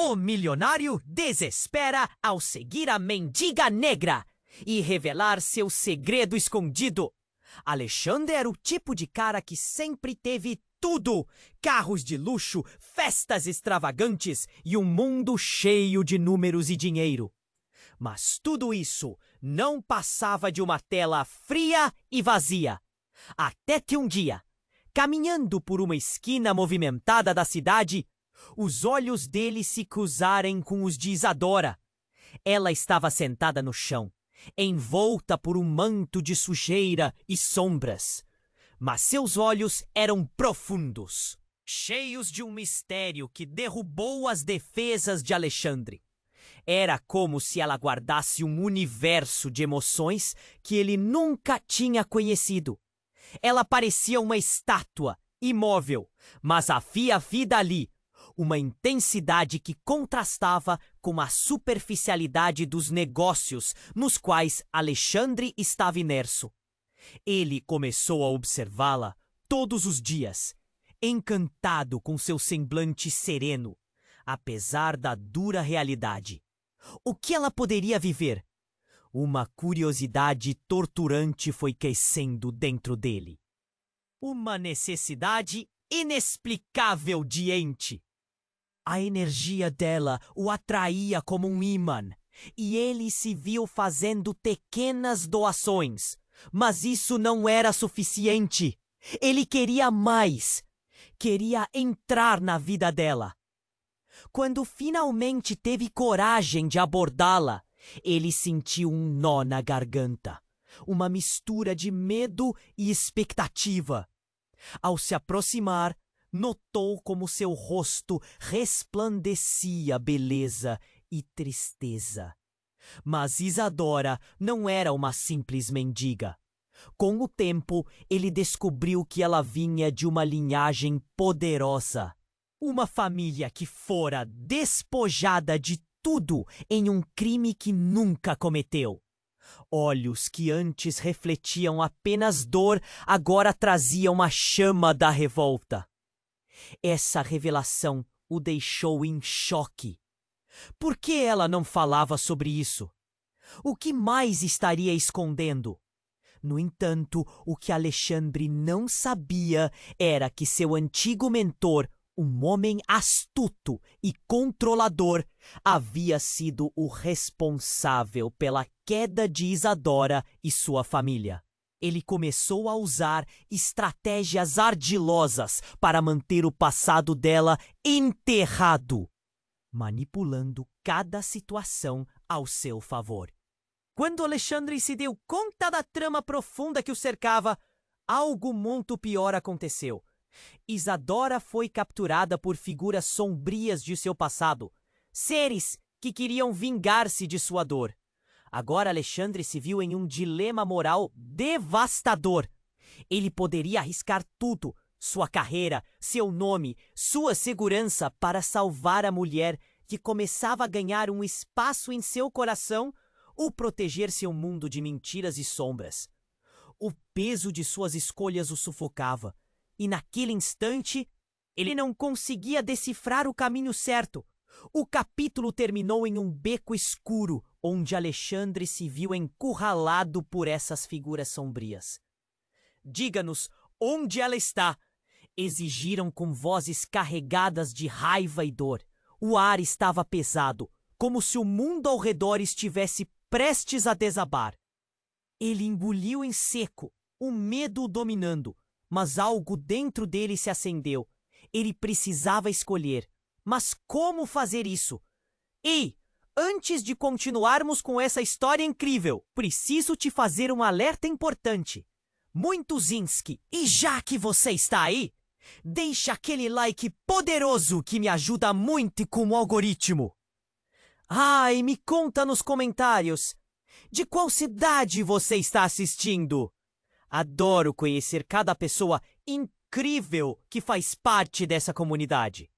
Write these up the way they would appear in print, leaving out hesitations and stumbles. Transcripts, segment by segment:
O milionário desespera ao seguir a mendiga negra e revelar seu segredo escondido. Alexandre era o tipo de cara que sempre teve tudo: carros de luxo, festas extravagantes e um mundo cheio de números e dinheiro. Mas tudo isso não passava de uma tela fria e vazia. Até que um dia, caminhando por uma esquina movimentada da cidade, os olhos dele se cruzarem com os de Isadora. Ela estava sentada no chão, envolta por um manto de sujeira e sombras. Mas seus olhos eram profundos, cheios de um mistério que derrubou as defesas de Alexandre. Era como se ela guardasse um universo de emoções que ele nunca tinha conhecido. Ela parecia uma estátua, imóvel, mas havia vida ali, uma intensidade que contrastava com a superficialidade dos negócios nos quais Alexandre estava imerso. Ele começou a observá-la todos os dias, encantado com seu semblante sereno, apesar da dura realidade. O que ela poderia viver? Uma curiosidade torturante foi crescendo dentro dele. Uma necessidade inexplicável de ente. A energia dela o atraía como um ímã, e ele se viu fazendo pequenas doações. Mas isso não era suficiente. Ele queria mais. Queria entrar na vida dela. Quando finalmente teve coragem de abordá-la, ele sentiu um nó na garganta, uma mistura de medo e expectativa. Ao se aproximar, notou como seu rosto resplandecia beleza e tristeza. Mas Isadora não era uma simples mendiga. Com o tempo, ele descobriu que ela vinha de uma linhagem poderosa. Uma família que fora despojada de tudo em um crime que nunca cometeu. Olhos que antes refletiam apenas dor, agora traziam a chama da revolta. Essa revelação o deixou em choque. Por que ela não falava sobre isso? O que mais estaria escondendo? No entanto, o que Alexandre não sabia era que seu antigo mentor, um homem astuto e controlador, havia sido o responsável pela queda de Isadora e sua família. Ele começou a usar estratégias ardilosas para manter o passado dela enterrado, manipulando cada situação ao seu favor. Quando Alexandre se deu conta da trama profunda que o cercava, algo muito pior aconteceu. Isadora foi capturada por figuras sombrias de seu passado, seres que queriam vingar-se de sua dor. Agora Alexandre se viu em um dilema moral devastador. Ele poderia arriscar tudo, sua carreira, seu nome, sua segurança, para salvar a mulher que começava a ganhar um espaço em seu coração, ou proteger seu mundo de mentiras e sombras. O peso de suas escolhas o sufocava, e naquele instante ele não conseguia decifrar o caminho certo. O capítulo terminou em um beco escuro, onde Alexandre se viu encurralado por essas figuras sombrias. "Diga-nos onde ela está", exigiram com vozes carregadas de raiva e dor. O ar estava pesado, como se o mundo ao redor estivesse prestes a desabar. Ele engoliu em seco, o medo o dominando, mas algo dentro dele se acendeu. Ele precisava escolher. Mas como fazer isso? "Ei, antes de continuarmos com essa história incrível, preciso te fazer um alerta importante. Muintuzinski, e já que você está aí, deixa aquele like poderoso que me ajuda muito com o algoritmo. Ai, me conta nos comentários, de qual cidade você está assistindo? Adoro conhecer cada pessoa incrível que faz parte dessa comunidade.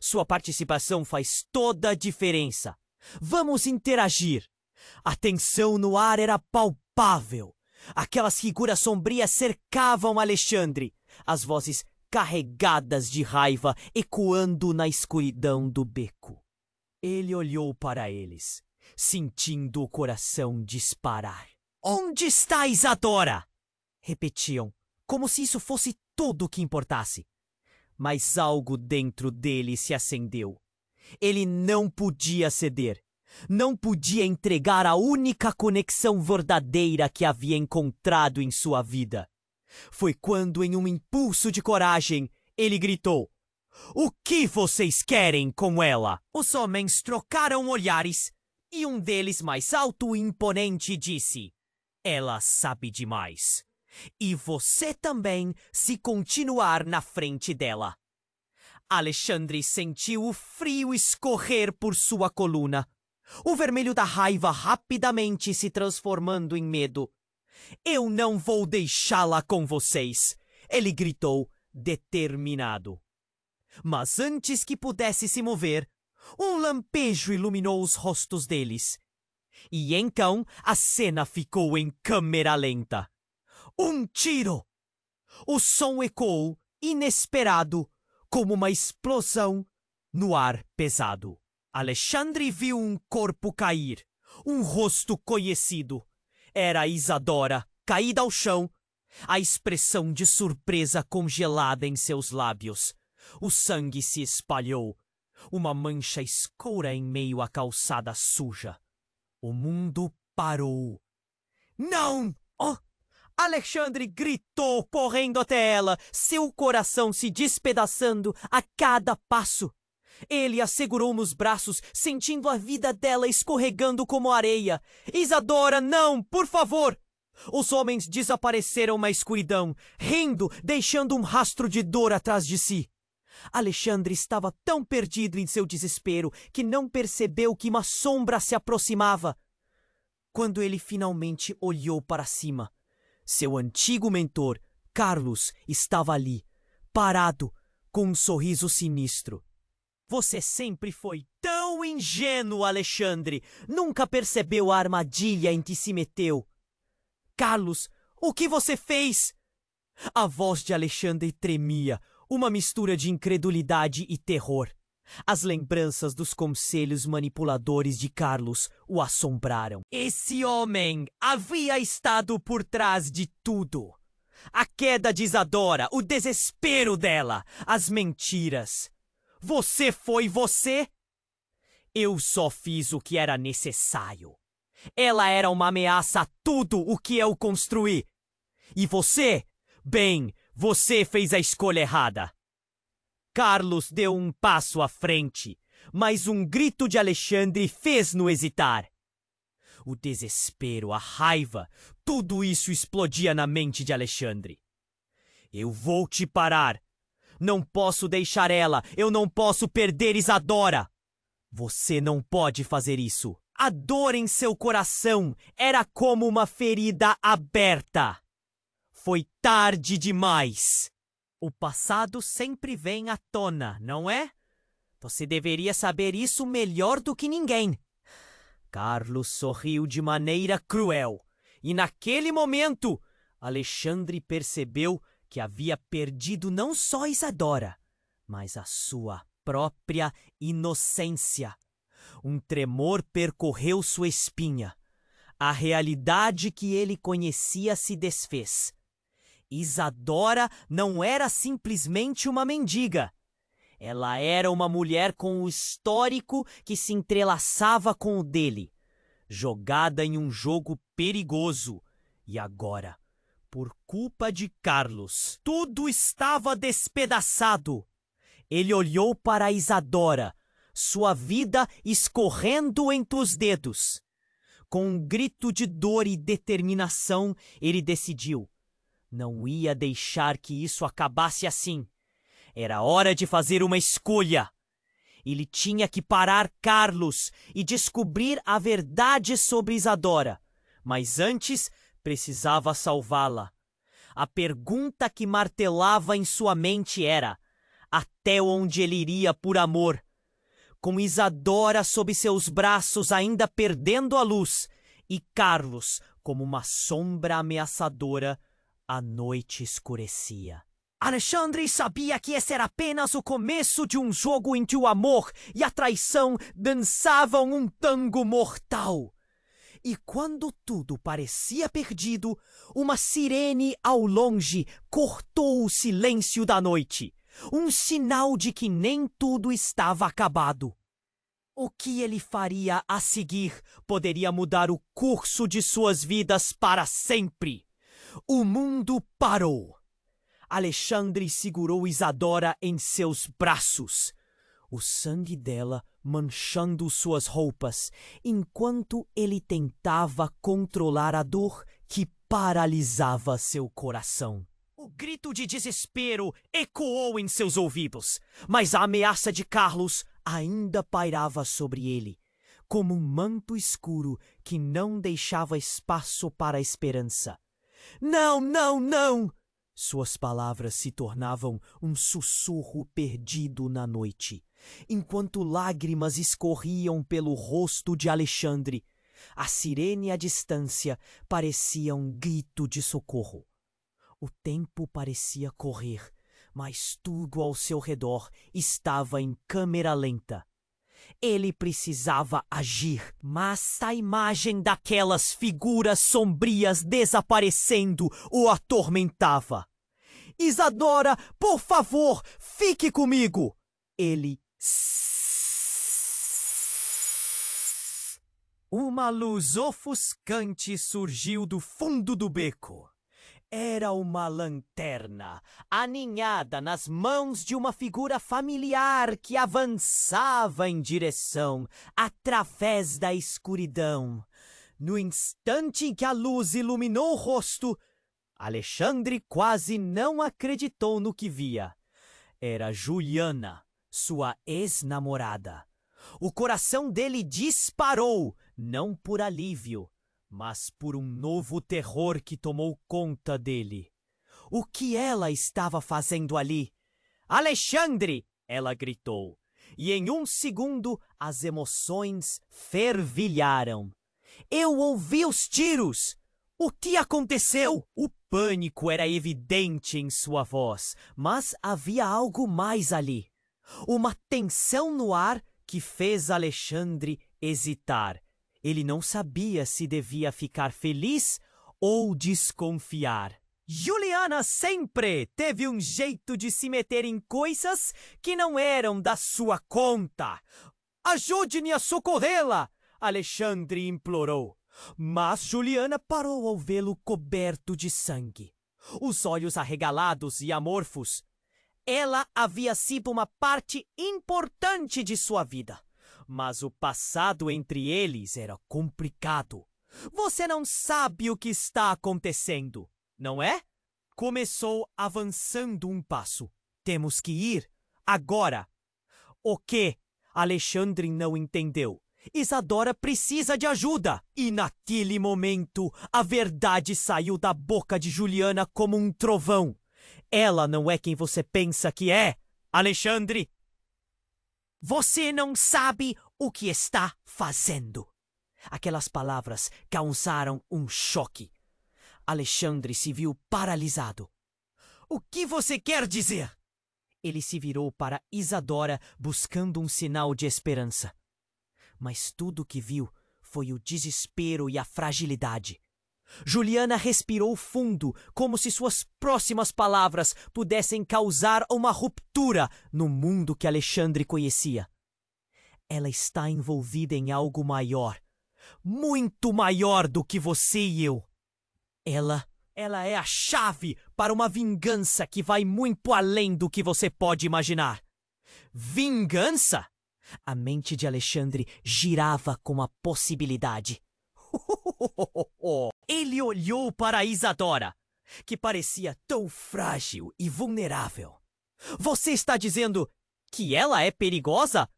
Sua participação faz toda a diferença. Vamos interagir." A tensão no ar era palpável. Aquelas figuras sombrias cercavam Alexandre, as vozes carregadas de raiva ecoando na escuridão do beco. Ele olhou para eles, sentindo o coração disparar. Onde está Isadora? Repetiam, como se isso fosse tudo o que importasse. Mas algo dentro dele se acendeu. Ele não podia ceder. Não podia entregar a única conexão verdadeira que havia encontrado em sua vida. Foi quando, em um impulso de coragem, ele gritou: "O que vocês querem com ela?" Os homens trocaram olhares e um deles, mais alto e imponente, disse: "Ela sabe demais. E você também, se continuar na frente dela." Alexandre sentiu o frio escorrer por sua coluna. O vermelho da raiva rapidamente se transformando em medo. "Eu não vou deixá-la com vocês!" ele gritou, determinado. Mas antes que pudesse se mover, um lampejo iluminou os rostos deles. E então a cena ficou em câmera lenta. Um tiro! O som ecoou, inesperado, como uma explosão, no ar pesado. Alexandre viu um corpo cair, um rosto conhecido. Era Isadora, caída ao chão, a expressão de surpresa congelada em seus lábios. O sangue se espalhou, uma mancha escura em meio à calçada suja. O mundo parou. "Não!" Oh! Alexandre gritou, correndo até ela, seu coração se despedaçando a cada passo. Ele a segurou nos braços, sentindo a vida dela escorregando como areia. "Isadora, não, por favor!" Os homens desapareceram na escuridão, rindo, deixando um rastro de dor atrás de si. Alexandre estava tão perdido em seu desespero que não percebeu que uma sombra se aproximava. Quando ele finalmente olhou para cima, seu antigo mentor, Carlos, estava ali, parado, com um sorriso sinistro. "Você sempre foi tão ingênuo, Alexandre! Nunca percebeu a armadilha em que se meteu." "Carlos, o que você fez?" A voz de Alexandre tremia, uma mistura de incredulidade e terror. As lembranças dos conselhos manipuladores de Carlos o assombraram. Esse homem havia estado por trás de tudo. A queda de Isadora, o desespero dela, as mentiras. "Você foi você?" "Eu só fiz o que era necessário. Ela era uma ameaça a tudo o que eu construí. E você? Bem, você fez a escolha errada." Carlos deu um passo à frente, mas um grito de Alexandre fez-no hesitar. O desespero, a raiva, tudo isso explodia na mente de Alexandre. "Eu vou te parar. Não posso deixar ela, eu não posso perder Isadora." "Você não pode fazer isso." A dor em seu coração era como uma ferida aberta. Foi tarde demais. O passado sempre vem à tona, não é? Você deveria saber isso melhor do que ninguém. Carlos sorriu de maneira cruel, e naquele momento, Alexandre percebeu que havia perdido não só Isadora, mas a sua própria inocência. Um tremor percorreu sua espinha. A realidade que ele conhecia se desfez. Isadora não era simplesmente uma mendiga. Ela era uma mulher com um histórico que se entrelaçava com o dele, jogada em um jogo perigoso. E agora, por culpa de Carlos, tudo estava despedaçado. Ele olhou para Isadora, sua vida escorrendo entre os dedos. Com um grito de dor e determinação, ele decidiu: não ia deixar que isso acabasse assim. Era hora de fazer uma escolha. Ele tinha que parar Carlos e descobrir a verdade sobre Isadora. Mas antes, precisava salvá-la. A pergunta que martelava em sua mente era: até onde ele iria por amor? Com Isadora sob seus braços ainda perdendo a luz, e Carlos como uma sombra ameaçadora, a noite escurecia. Alexandre sabia que esse era apenas o começo de um jogo em que o amor e a traição dançavam um tango mortal. E quando tudo parecia perdido, uma sirene ao longe cortou o silêncio da noite, um sinal de que nem tudo estava acabado. O que ele faria a seguir poderia mudar o curso de suas vidas para sempre. O mundo parou. Alexandre segurou Isadora em seus braços, o sangue dela manchando suas roupas, enquanto ele tentava controlar a dor que paralisava seu coração. O grito de desespero ecoou em seus ouvidos, mas a ameaça de Carlos ainda pairava sobre ele, como um manto escuro que não deixava espaço para a esperança. Não, não, não! Suas palavras se tornavam um sussurro perdido na noite, enquanto lágrimas escorriam pelo rosto de Alexandre. A sirene à distância parecia um grito de socorro. O tempo parecia correr, mas tudo ao seu redor estava em câmera lenta. Ele precisava agir, mas a imagem daquelas figuras sombrias desaparecendo o atormentava. Isadora, por favor, fique comigo! Ele... Uma luz ofuscante surgiu do fundo do beco. Era uma lanterna, aninhada nas mãos de uma figura familiar que avançava em direção, através da escuridão. No instante em que a luz iluminou o rosto, Alexandre quase não acreditou no que via. Era Juliana, sua ex-namorada. O coração dele disparou, não por alívio, mas por um novo terror que tomou conta dele. O que ela estava fazendo ali? Alexandre! Ela gritou, e em um segundo as emoções fervilharam. Eu ouvi os tiros! O que aconteceu? O pânico era evidente em sua voz, mas havia algo mais ali. Uma tensão no ar que fez Alexandre hesitar. Ele não sabia se devia ficar feliz ou desconfiar. Juliana sempre teve um jeito de se meter em coisas que não eram da sua conta. Ajude-me a socorrê-la! Alexandre implorou. Mas Juliana parou ao vê-lo coberto de sangue, os olhos arregalados e amorfos. Ela havia sido uma parte importante de sua vida, mas o passado entre eles era complicado. Você não sabe o que está acontecendo, não é? Começou avançando um passo. Temos que ir agora. O quê? Alexandre não entendeu. Isadora precisa de ajuda. E naquele momento, a verdade saiu da boca de Juliana como um trovão. Ela não é quem você pensa que é, Alexandre. Você não sabe o que está fazendo. Aquelas palavras causaram um choque. Alexandre se viu paralisado. O que você quer dizer? Ele se virou para Isadora buscando um sinal de esperança. Mas tudo o que viu foi o desespero e a fragilidade. Juliana respirou fundo, como se suas próximas palavras pudessem causar uma ruptura no mundo que Alexandre conhecia. Ela está envolvida em algo maior, muito maior do que você e eu. Ela é a chave para uma vingança que vai muito além do que você pode imaginar. Vingança? A mente de Alexandre girava com a possibilidade. Ele olhou para Isadora, que parecia tão frágil e vulnerável. Você está dizendo que ela é perigosa?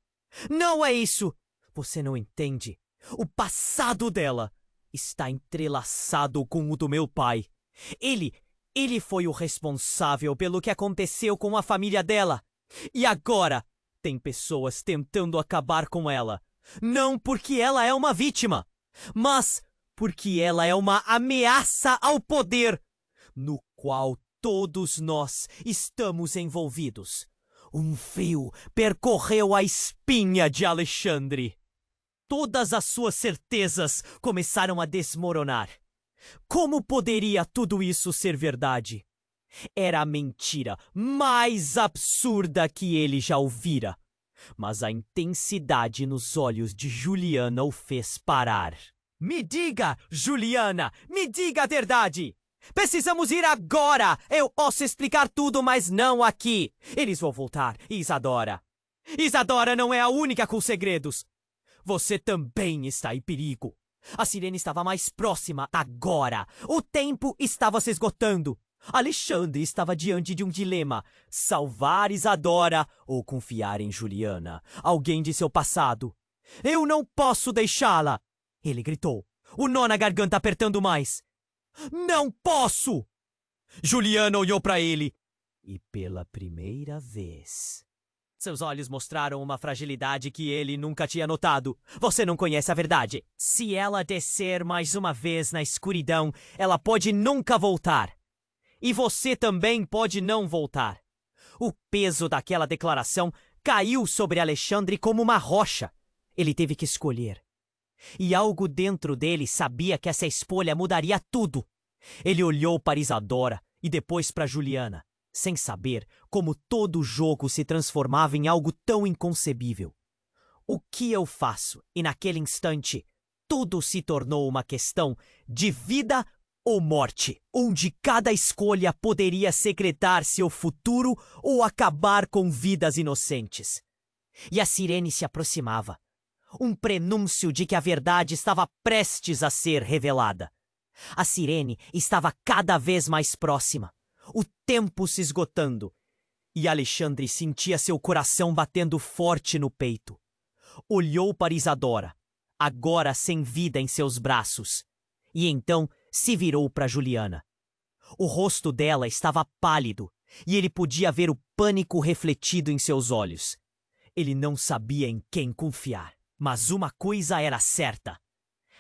Não é isso. Você não entende. O passado dela está entrelaçado com o do meu pai. Ele foi o responsável pelo que aconteceu com a família dela. E agora tem pessoas tentando acabar com ela. Não porque ela é uma vítima, mas porque ela é uma ameaça ao poder, no qual todos nós estamos envolvidos. Um fio percorreu a espinha de Alexandre. Todas as suas certezas começaram a desmoronar. Como poderia tudo isso ser verdade? Era a mentira mais absurda que ele já ouvira. Mas a intensidade nos olhos de Juliana o fez parar. Me diga, Juliana, me diga a verdade! Precisamos ir agora! Eu posso explicar tudo, mas não aqui! Eles vão voltar, Isadora! Isadora não é a única com segredos! Você também está em perigo! A Sirene estava mais próxima agora! O tempo estava se esgotando! Alexandre estava diante de um dilema: salvar Isadora ou confiar em Juliana, alguém de seu passado. Eu não posso deixá-la! Ele gritou, o nó na garganta apertando mais. Não posso! Juliana olhou para ele e, pela primeira vez, seus olhos mostraram uma fragilidade que ele nunca tinha notado. Você não conhece a verdade. Se ela descer mais uma vez na escuridão, ela pode nunca voltar. E você também pode não voltar. O peso daquela declaração caiu sobre Alexandre como uma rocha. Ele teve que escolher. E algo dentro dele sabia que essa escolha mudaria tudo. Ele olhou para Isadora e depois para Juliana, sem saber como todo o jogo se transformava em algo tão inconcebível. O que eu faço? E naquele instante, tudo se tornou uma questão de vida ou morte, onde cada escolha poderia secretar seu futuro ou acabar com vidas inocentes. E a Sirene se aproximava. Um prenúncio de que a verdade estava prestes a ser revelada. A Sirene estava cada vez mais próxima, o tempo se esgotando, e Alexandre sentia seu coração batendo forte no peito. Olhou para Isadora, agora sem vida em seus braços, e então se virou para Juliana. O rosto dela estava pálido, e ele podia ver o pânico refletido em seus olhos. Ele não sabia em quem confiar. Mas uma coisa era certa.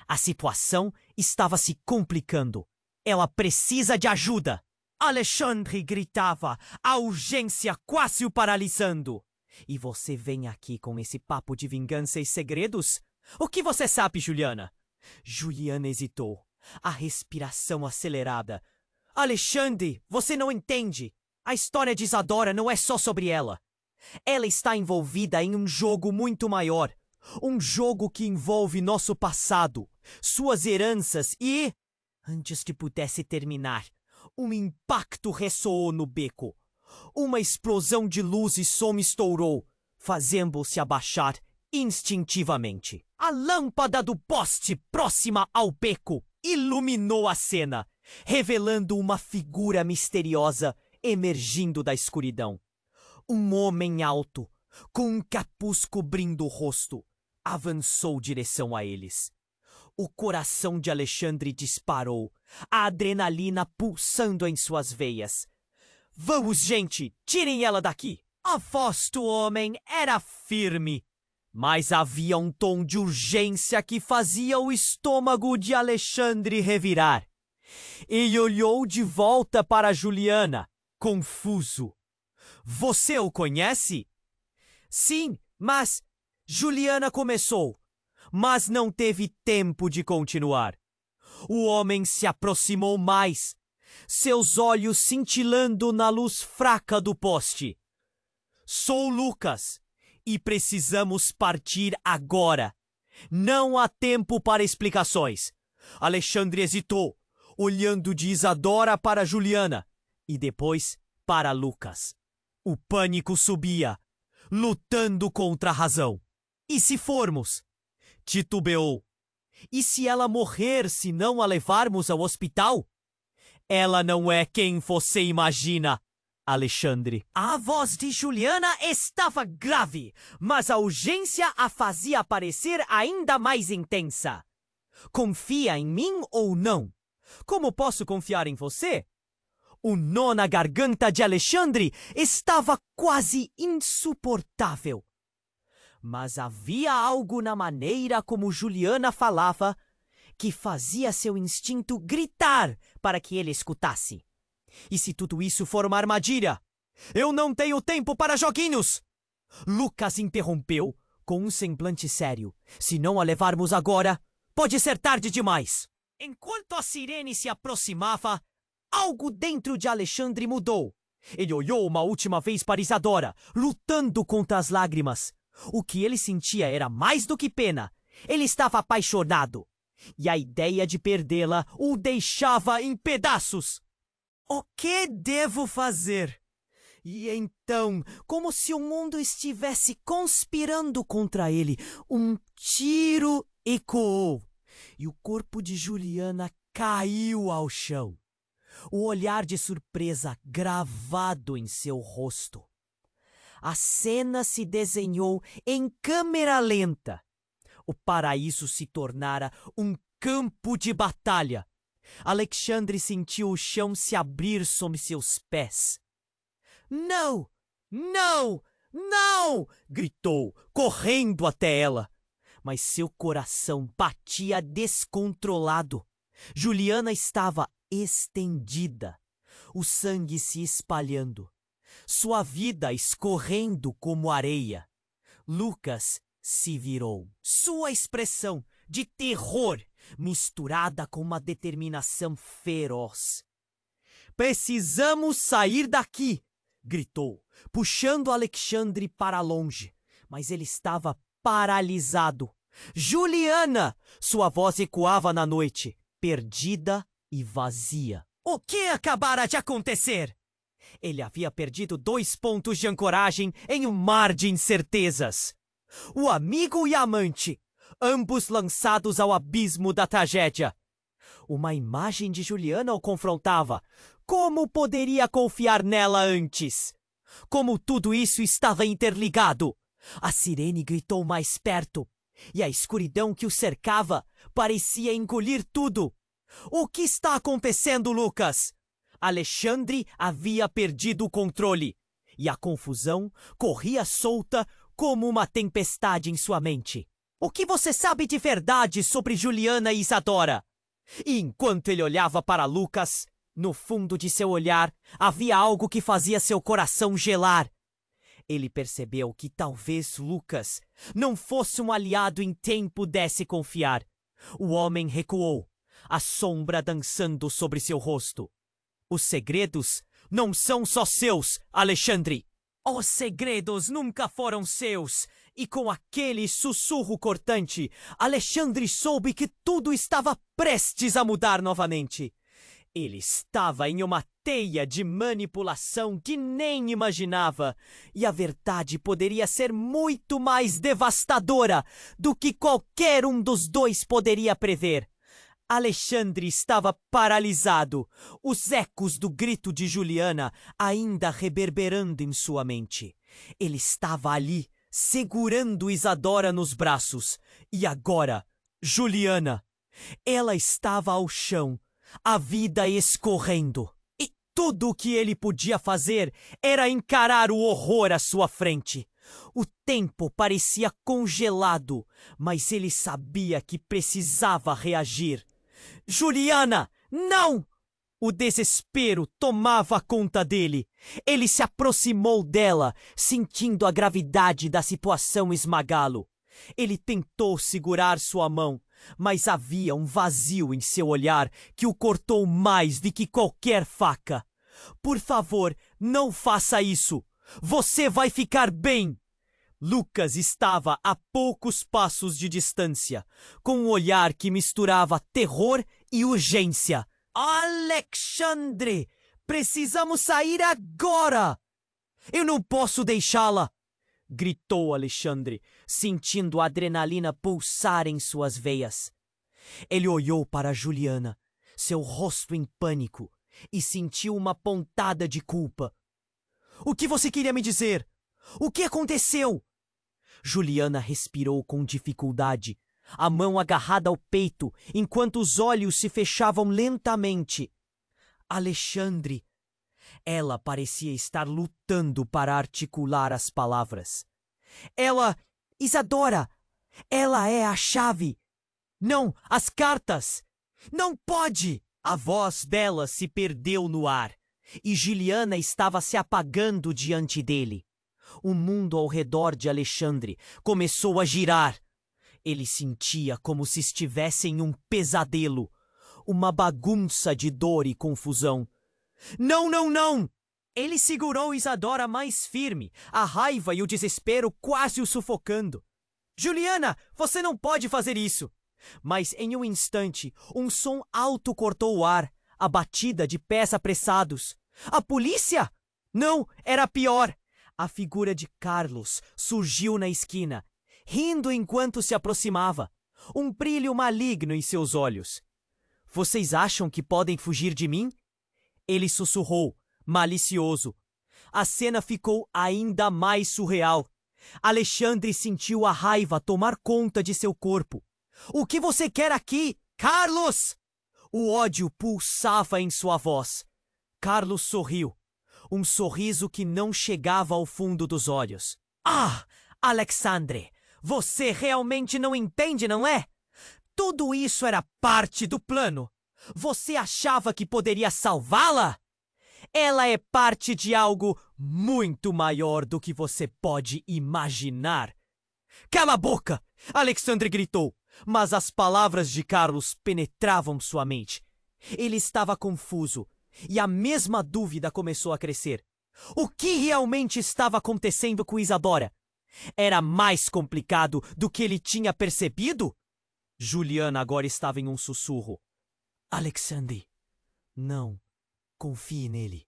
A situação estava se complicando. Ela precisa de ajuda. Alexandre gritava, a urgência quase o paralisando. E você vem aqui com esse papo de vingança e segredos? O que você sabe, Juliana? Juliana hesitou, a respiração acelerada. Alexandre, você não entende. A história de Isadora não é só sobre ela. Ela está envolvida em um jogo muito maior. Um jogo que envolve nosso passado, suas heranças e... Antes que pudesse terminar, um impacto ressoou no beco. Uma explosão de luz e som estourou, fazendo-se abaixar instintivamente. A lâmpada do poste próxima ao beco iluminou a cena, revelando uma figura misteriosa emergindo da escuridão. Um homem alto, com um capuz cobrindo o rosto, avançou direção a eles. O coração de Alexandre disparou, a adrenalina pulsando em suas veias. Vamos, gente, tirem ela daqui! A voz do homem era firme, mas havia um tom de urgência que fazia o estômago de Alexandre revirar. Ele olhou de volta para Juliana, confuso. Você o conhece? Sim, mas... Juliana começou, mas não teve tempo de continuar. O homem se aproximou mais, seus olhos cintilando na luz fraca do poste. Sou Lucas e precisamos partir agora. Não há tempo para explicações. Alexandre hesitou, olhando de Isadora para Juliana e depois para Lucas. O pânico subia, lutando contra a razão. E se formos? Titubeou. E se ela morrer se não a levarmos ao hospital? Ela não é quem você imagina, Alexandre. A voz de Juliana estava grave, mas a urgência a fazia parecer ainda mais intensa. Confia em mim ou não? Como posso confiar em você? O nó na garganta de Alexandre estava quase insuportável. Mas havia algo na maneira como Juliana falava que fazia seu instinto gritar para que ele escutasse. E se tudo isso for uma armadilha? Eu não tenho tempo para joguinhos! Lucas interrompeu com um semblante sério. Se não a levarmos agora, pode ser tarde demais. Enquanto a sirene se aproximava, algo dentro de Alexandre mudou. Ele olhou uma última vez para Isadora, lutando contra as lágrimas. O que ele sentia era mais do que pena. Ele estava apaixonado. E a ideia de perdê-la o deixava em pedaços. O que devo fazer? E então, como se o mundo estivesse conspirando contra ele, um tiro ecoou. E o corpo de Juliana caiu ao chão. O olhar de surpresa gravado em seu rosto. A cena se desenhou em câmera lenta. O paraíso se tornara um campo de batalha. Alexandre sentiu o chão se abrir sob seus pés. Não! Não! Não! Gritou, correndo até ela. Mas seu coração batia descontrolado. Juliana estava estendida, o sangue se espalhando, sua vida escorrendo como areia. Lucas se virou. Sua expressão de terror misturada com uma determinação feroz. Precisamos sair daqui! Gritou, puxando Alexandre para longe. Mas ele estava paralisado. Juliana! Sua voz ecoava na noite, perdida e vazia. O que acabara de acontecer? Ele havia perdido 2 pontos de ancoragem em um mar de incertezas. O amigo e a amante, ambos lançados ao abismo da tragédia. Uma imagem de Juliana o confrontava. Como poderia confiar nela antes? Como tudo isso estava interligado? A sirene gritou mais perto, e a escuridão que o cercava parecia engolir tudo. O que está acontecendo, Lucas? Alexandre havia perdido o controle, e a confusão corria solta como uma tempestade em sua mente. O que você sabe de verdade sobre Juliana e Isadora? E enquanto ele olhava para Lucas, no fundo de seu olhar havia algo que fazia seu coração gelar. Ele percebeu que talvez Lucas não fosse um aliado em quem pudesse confiar. O homem recuou, a sombra dançando sobre seu rosto. Os segredos não são só seus, Alexandre. Os segredos nunca foram seus. E com aquele sussurro cortante, Alexandre soube que tudo estava prestes a mudar novamente. Ele estava em uma teia de manipulação que nem imaginava, e a verdade poderia ser muito mais devastadora do que qualquer um dos dois poderia prever. Alexandre estava paralisado, os ecos do grito de Juliana ainda reverberando em sua mente. Ele estava ali, segurando Isadora nos braços, e agora, Juliana. Ela estava ao chão, a vida escorrendo. E tudo o que ele podia fazer era encarar o horror à sua frente. O tempo parecia congelado, mas ele sabia que precisava reagir. Juliana, não! O desespero tomava conta dele. Ele se aproximou dela, sentindo a gravidade da situação esmagá-lo. Ele tentou segurar sua mão, mas havia um vazio em seu olhar que o cortou mais do que qualquer faca. Por favor, não faça isso. Você vai ficar bem. Lucas estava a poucos passos de distância, com um olhar que misturava terror e urgência. Alexandre! Precisamos sair agora! Eu não posso deixá-la! Gritou Alexandre, sentindo a adrenalina pulsar em suas veias. Ele olhou para Juliana, seu rosto em pânico, e sentiu uma pontada de culpa. O que você queria me dizer? O que aconteceu? Juliana respirou com dificuldade, a mão agarrada ao peito, enquanto os olhos se fechavam lentamente. Alexandre! Ela parecia estar lutando para articular as palavras. Ela... Isadora! Ela é a chave! Não, as cartas! Não pode! A voz dela se perdeu no ar. e Juliana estava se apagando diante dele. O mundo ao redor de Alexandre começou a girar. Ele sentia como se estivesse em um pesadelo, uma bagunça de dor e confusão. Não, não, não! Ele segurou Isadora mais firme, a raiva e o desespero quase o sufocando. Juliana, você não pode fazer isso! Mas em um instante, um som alto cortou o ar, a batida de pés apressados. A polícia? Não, era pior. A figura de Carlos surgiu na esquina, rindo enquanto se aproximava, um brilho maligno em seus olhos. Vocês acham que podem fugir de mim? Ele sussurrou, malicioso. A cena ficou ainda mais surreal. Alexandre sentiu a raiva tomar conta de seu corpo. O que você quer aqui, Carlos? O ódio pulsava em sua voz. Carlos sorriu, um sorriso que não chegava ao fundo dos olhos. Ah, Alexandre, você realmente não entende, não é? Tudo isso era parte do plano. Você achava que poderia salvá-la? Ela é parte de algo muito maior do que você pode imaginar. Cala a boca! Alexandre gritou, mas as palavras de Carlos penetravam sua mente. Ele estava confuso, e a mesma dúvida começou a crescer. O que realmente estava acontecendo com Isadora? Era mais complicado do que ele tinha percebido? Juliana agora estava em um sussurro. Alexandre, não confie nele.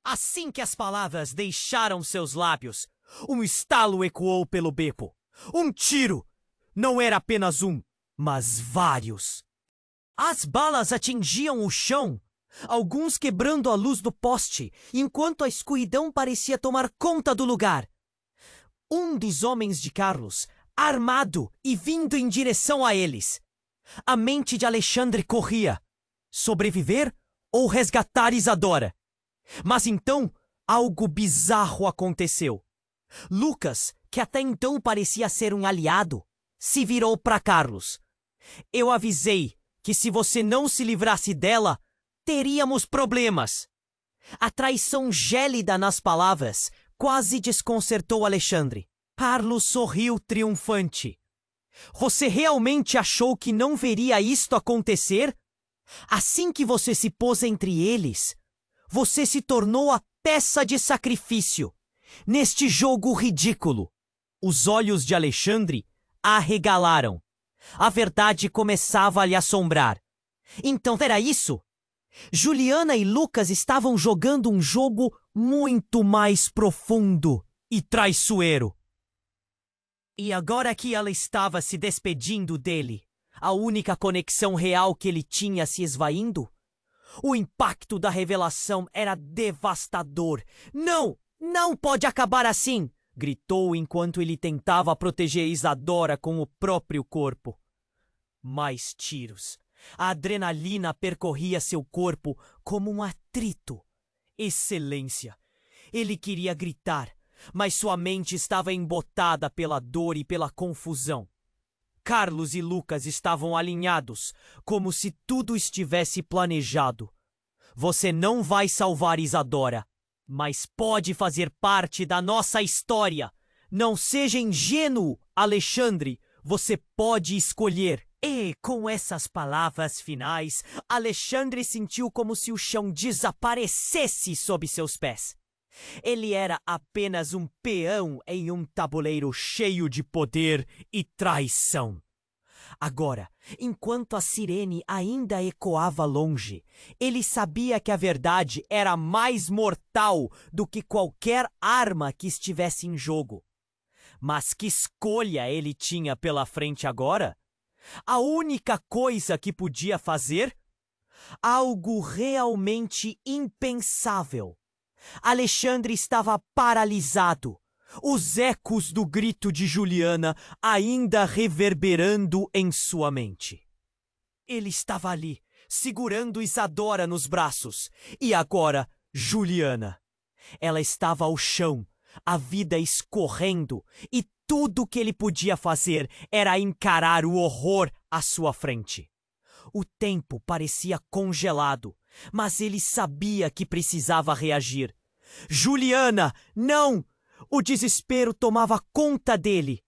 Assim que as palavras deixaram seus lábios, um estalo ecoou pelo beco. Um tiro! Não era apenas um, mas vários. As balas atingiam o chão, alguns quebrando a luz do poste, enquanto a escuridão parecia tomar conta do lugar. Um dos homens de Carlos, armado e vindo em direção a eles. A mente de Alexandre corria. Sobreviver ou resgatar Isadora? Mas então, algo bizarro aconteceu. Lucas, que até então parecia ser um aliado, se virou para Carlos. Eu avisei que se você não se livrasse dela, teríamos problemas. A traição gélida nas palavras quase desconcertou Alexandre. Carlos sorriu triunfante. Você realmente achou que não veria isto acontecer? Assim que você se pôs entre eles, você se tornou a peça de sacrifício. Neste jogo ridículo, os olhos de Alexandre arregalaram. A verdade começava a lhe assombrar. Então era isso? Juliana e Lucas estavam jogando um jogo muito mais profundo e traiçoeiro. E agora que ela estava se despedindo dele, a única conexão real que ele tinha se esvaindo, o impacto da revelação era devastador. Não! Não pode acabar assim! Gritou enquanto ele tentava proteger Isadora com o próprio corpo. Mais tiros. A adrenalina percorria seu corpo como um atrito. Excelência! Ele queria gritar, mas sua mente estava embotada pela dor e pela confusão. Carlos e Lucas estavam alinhados, como se tudo estivesse planejado. Você não vai salvar Isadora, mas pode fazer parte da nossa história. Não seja ingênuo, Alexandre. Você pode escolher. E, com essas palavras finais, Alexandre sentiu como se o chão desaparecesse sob seus pés. Ele era apenas um peão em um tabuleiro cheio de poder e traição. Agora, enquanto a sirene ainda ecoava longe, ele sabia que a verdade era mais mortal do que qualquer arma que estivesse em jogo. Mas que escolha ele tinha pela frente agora? A única coisa que podia fazer? Algo realmente impensável. Alexandre estava paralisado, os ecos do grito de Juliana ainda reverberando em sua mente. Ele estava ali, segurando Isadora nos braços, e agora Juliana. Ela estava ao chão, a vida escorrendo, e tudo que ele podia fazer era encarar o horror à sua frente. O tempo parecia congelado, Mas ele sabia que precisava reagir. Juliana, não! O desespero tomava conta dele.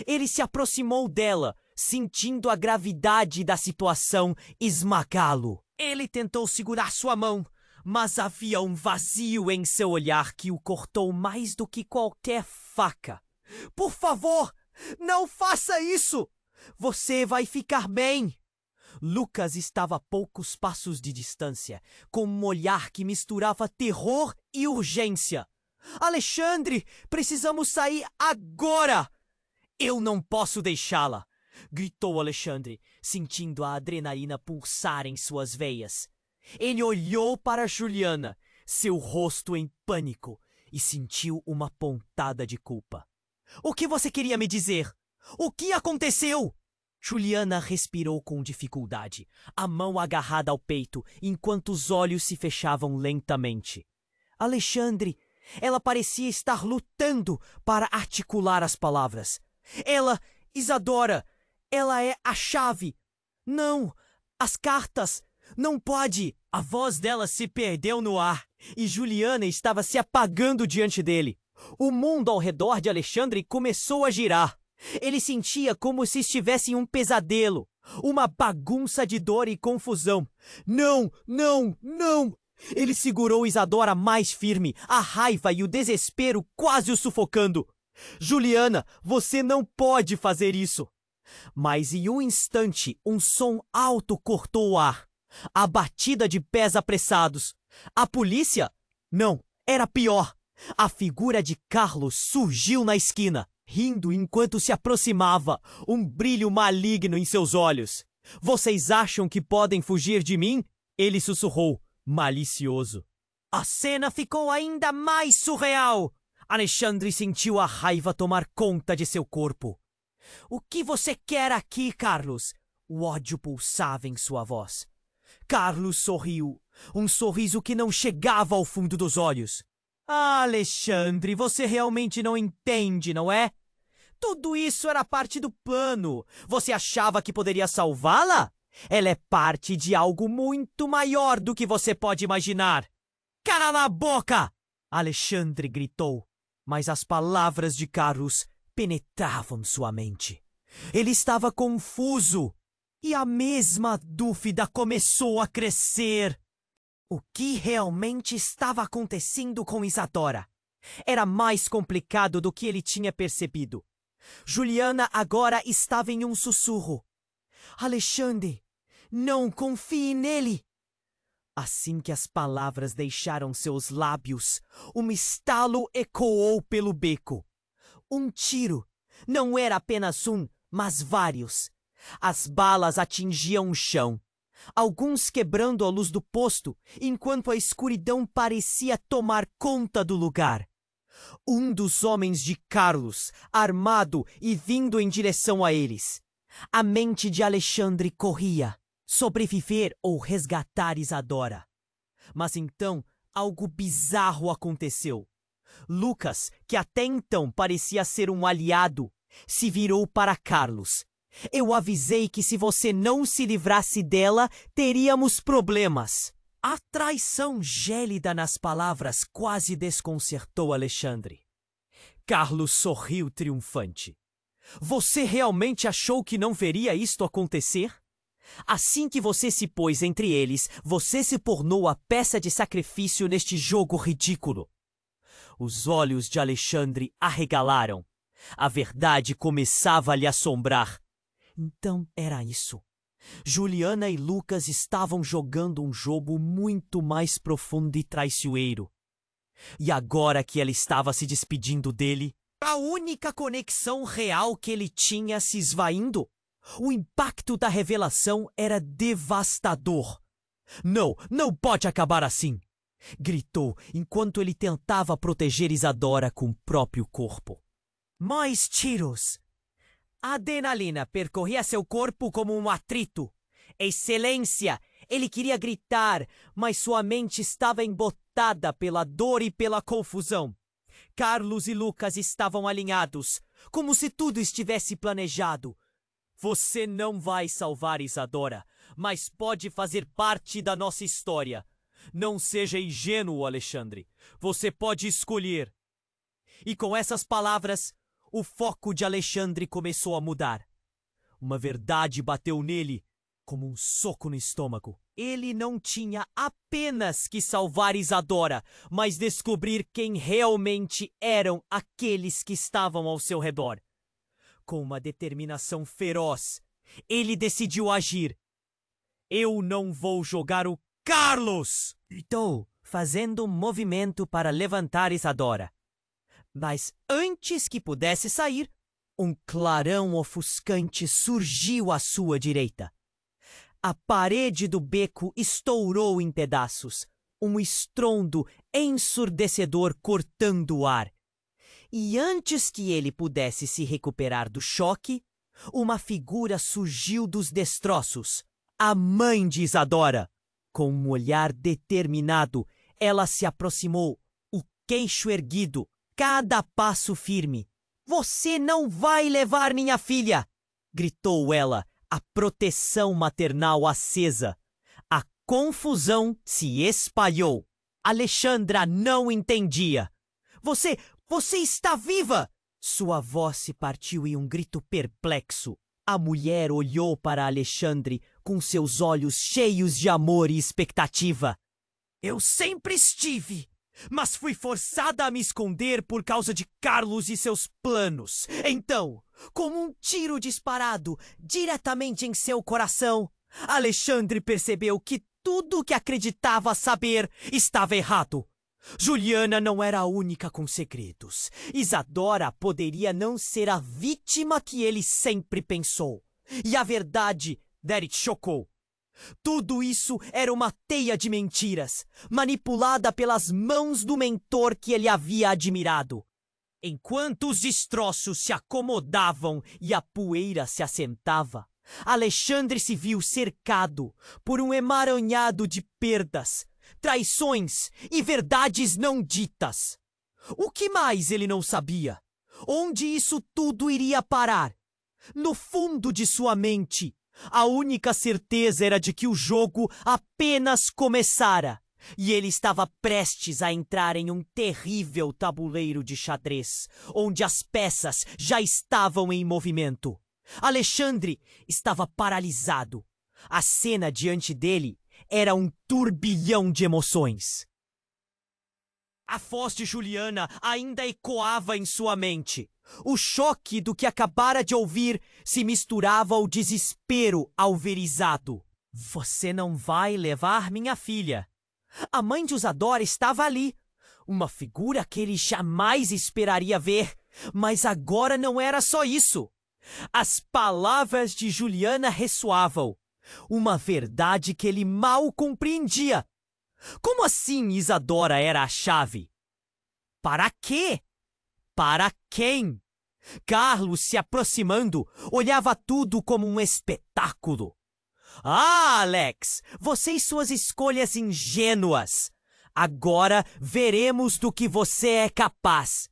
Ele se aproximou dela, sentindo a gravidade da situação esmagá-lo. Ele tentou segurar sua mão, mas havia um vazio em seu olhar que o cortou mais do que qualquer faca. Por favor, não faça isso! Você vai ficar bem! Lucas estava a poucos passos de distância, com um olhar que misturava terror e urgência. Alexandre, precisamos sair agora! Eu não posso deixá-la! Gritou Alexandre, sentindo a adrenalina pulsar em suas veias. Ele olhou para Juliana, seu rosto em pânico, e sentiu uma pontada de culpa. O que você queria me dizer? O que aconteceu? Juliana respirou com dificuldade, a mão agarrada ao peito, enquanto os olhos se fechavam lentamente. Alexandre, ela parecia estar lutando para articular as palavras. Ela, Isadora, ela é a chave. Não, as cartas, não pode. A voz dela se perdeu no ar e Juliana estava se apagando diante dele. O mundo ao redor de Alexandre começou a girar. Ele sentia como se estivesse em um pesadelo, uma bagunça de dor e confusão. Não, não, não! Ele segurou Isadora mais firme, a raiva e o desespero quase o sufocando. Juliana, você não pode fazer isso! Mas em um instante, um som alto cortou o ar. A batida de pés apressados. A polícia? Não, era pior. A figura de Carlos surgiu na esquina, rindo enquanto se aproximava, um brilho maligno em seus olhos. Vocês acham que podem fugir de mim? Ele sussurrou, malicioso. A cena ficou ainda mais surreal. Alexandre sentiu a raiva tomar conta de seu corpo. O que você quer aqui, Carlos? O ódio pulsava em sua voz. Carlos sorriu, um sorriso que não chegava ao fundo dos olhos. Ah, Alexandre, você realmente não entende, não é? Tudo isso era parte do plano. Você achava que poderia salvá-la? Ela é parte de algo muito maior do que você pode imaginar. Cala na boca! Alexandre gritou, mas as palavras de Carlos penetravam sua mente. Ele estava confuso e a mesma dúvida começou a crescer. O que realmente estava acontecendo com Isadora? Era mais complicado do que ele tinha percebido. Juliana agora estava em um sussurro. Alexandre, não confie nele! Assim que as palavras deixaram seus lábios, um estalo ecoou pelo beco. Um tiro. Não era apenas um, mas vários. As balas atingiam o chão, alguns quebrando a luz do posto, enquanto a escuridão parecia tomar conta do lugar. Um dos homens de Carlos, armado e vindo em direção a eles. A mente de Alexandre corria. Sobreviver ou resgatar Isadora. Mas então, algo bizarro aconteceu. Lucas, que até então parecia ser um aliado, se virou para Carlos. Eu avisei que se você não se livrasse dela, teríamos problemas. A traição gélida nas palavras quase desconcertou Alexandre. Carlos sorriu triunfante. Você realmente achou que não veria isto acontecer? Assim que você se pôs entre eles, você se tornou a peça de sacrifício neste jogo ridículo. Os olhos de Alexandre arregalaram. A verdade começava a lhe assombrar. Então era isso. Juliana e Lucas estavam jogando um jogo muito mais profundo e traiçoeiro. E agora que ela estava se despedindo dele, a única conexão real que ele tinha se esvaindo, o impacto da revelação era devastador. Não, não pode acabar assim! Gritou enquanto ele tentava proteger Isadora com o próprio corpo. Mais tiros! A adrenalina percorria seu corpo como um atrito. Excelência! Ele queria gritar, mas sua mente estava embotada pela dor e pela confusão. Carlos e Lucas estavam alinhados, como se tudo estivesse planejado. Você não vai salvar Isadora, mas pode fazer parte da nossa história. Não seja ingênuo, Alexandre. Você pode escolher. E com essas palavras, o foco de Alexandre começou a mudar. Uma verdade bateu nele como um soco no estômago. Ele não tinha apenas que salvar Isadora, mas descobrir quem realmente eram aqueles que estavam ao seu redor. Com uma determinação feroz, ele decidiu agir. Eu não vou jogar o Carlos! Gritou, fazendo um movimento para levantar Isadora. Mas antes que pudesse sair, um clarão ofuscante surgiu à sua direita. A parede do beco estourou em pedaços, um estrondo ensurdecedor cortando o ar. E antes que ele pudesse se recuperar do choque, uma figura surgiu dos destroços, a mãe de Isadora. Com um olhar determinado, ela se aproximou, o queixo erguido, cada passo firme. "Você não vai levar minha filha!" gritou ela, a proteção maternal acesa. A confusão se espalhou. Alexandra não entendia. Você está viva!" Sua voz se partiu em um grito perplexo. A mulher olhou para Alexandre com seus olhos cheios de amor e expectativa. "Eu sempre estive, mas fui forçada a me esconder por causa de Carlos e seus planos. Então, como um tiro disparado diretamente em seu coração, Alexandre percebeu que tudo o que acreditava saber estava errado. Juliana não era a única com segredos. Isadora poderia não ser a vítima que ele sempre pensou. E a verdade, Derek chocou. Tudo isso era uma teia de mentiras, manipulada pelas mãos do mentor que ele havia admirado. Enquanto os destroços se acomodavam e a poeira se assentava, Alexandre se viu cercado por um emaranhado de perdas, traições e verdades não ditas. O que mais ele não sabia? Onde isso tudo iria parar? No fundo de sua mente, a única certeza era de que o jogo apenas começara, e ele estava prestes a entrar em um terrível tabuleiro de xadrez, onde as peças já estavam em movimento. Alexandre estava paralisado. A cena diante dele era um turbilhão de emoções. A voz de Juliana ainda ecoava em sua mente. O choque do que acabara de ouvir se misturava ao desespero alverizado. "Você não vai levar minha filha." A mãe de Isadora estava ali, uma figura que ele jamais esperaria ver, mas agora não era só isso. As palavras de Juliana ressoavam, uma verdade que ele mal compreendia. Como assim Isadora era a chave? Para quê? Para quem? Carlos, se aproximando, olhava tudo como um espetáculo. "Ah, Alex, você e suas escolhas ingênuas. Agora veremos do que você é capaz."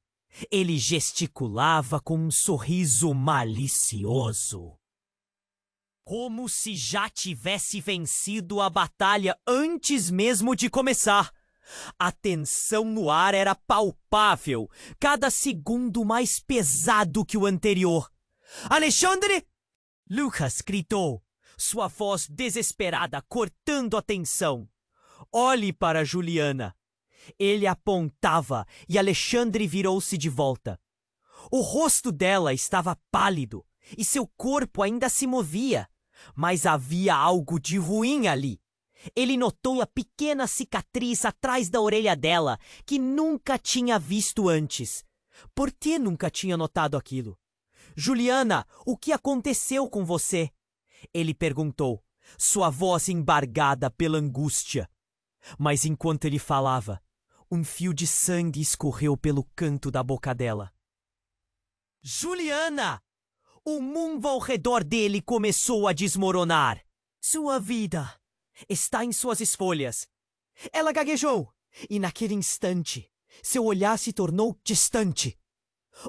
Ele gesticulava com um sorriso malicioso. Como se já tivesse vencido a batalha antes mesmo de começar. A tensão no ar era palpável, cada segundo mais pesado que o anterior. "Alexandre!" Lucas gritou, sua voz desesperada cortando a tensão. "Olhe para Juliana." Ele apontava e Alexandre virou-se de volta. O rosto dela estava pálido e seu corpo ainda se movia, mas havia algo de ruim ali. Ele notou a pequena cicatriz atrás da orelha dela, que nunca tinha visto antes. Por que nunca tinha notado aquilo? "Juliana, o que aconteceu com você?" Ele perguntou, sua voz embargada pela angústia. Mas enquanto ele falava, um fio de sangue escorreu pelo canto da boca dela. "Juliana!" O mundo ao redor dele começou a desmoronar. "Sua vida está em suas escolhas." Ela gaguejou, e naquele instante, seu olhar se tornou distante.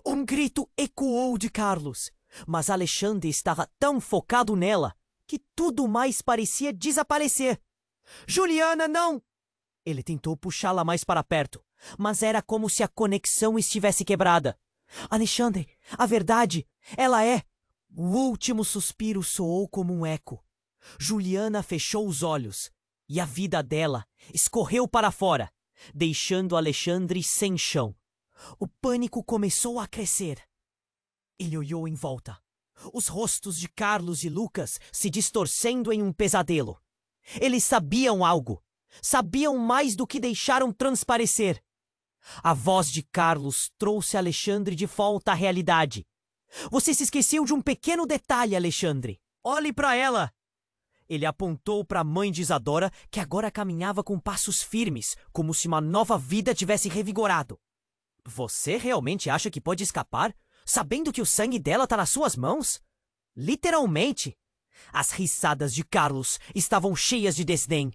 Um grito ecoou de Carlos, mas Alexandre estava tão focado nela que tudo mais parecia desaparecer. "Juliana, não!" Ele tentou puxá-la mais para perto, mas era como se a conexão estivesse quebrada. Alexandre, a verdade, ela é... O último suspiro soou como um eco. Juliana fechou os olhos e a vida dela escorreu para fora, deixando Alexandre sem chão. O pânico começou a crescer. Ele olhou em volta. Os rostos de Carlos e Lucas se distorcendo em um pesadelo. Eles sabiam algo. Sabiam mais do que deixaram transparecer. A voz de Carlos trouxe Alexandre de volta à realidade. Você se esqueceu de um pequeno detalhe, Alexandre. Olhe para ela! Ele apontou para a mãe de Isadora, que agora caminhava com passos firmes, como se uma nova vida tivesse revigorado. Você realmente acha que pode escapar, sabendo que o sangue dela está nas suas mãos? Literalmente! As risadas de Carlos estavam cheias de desdém.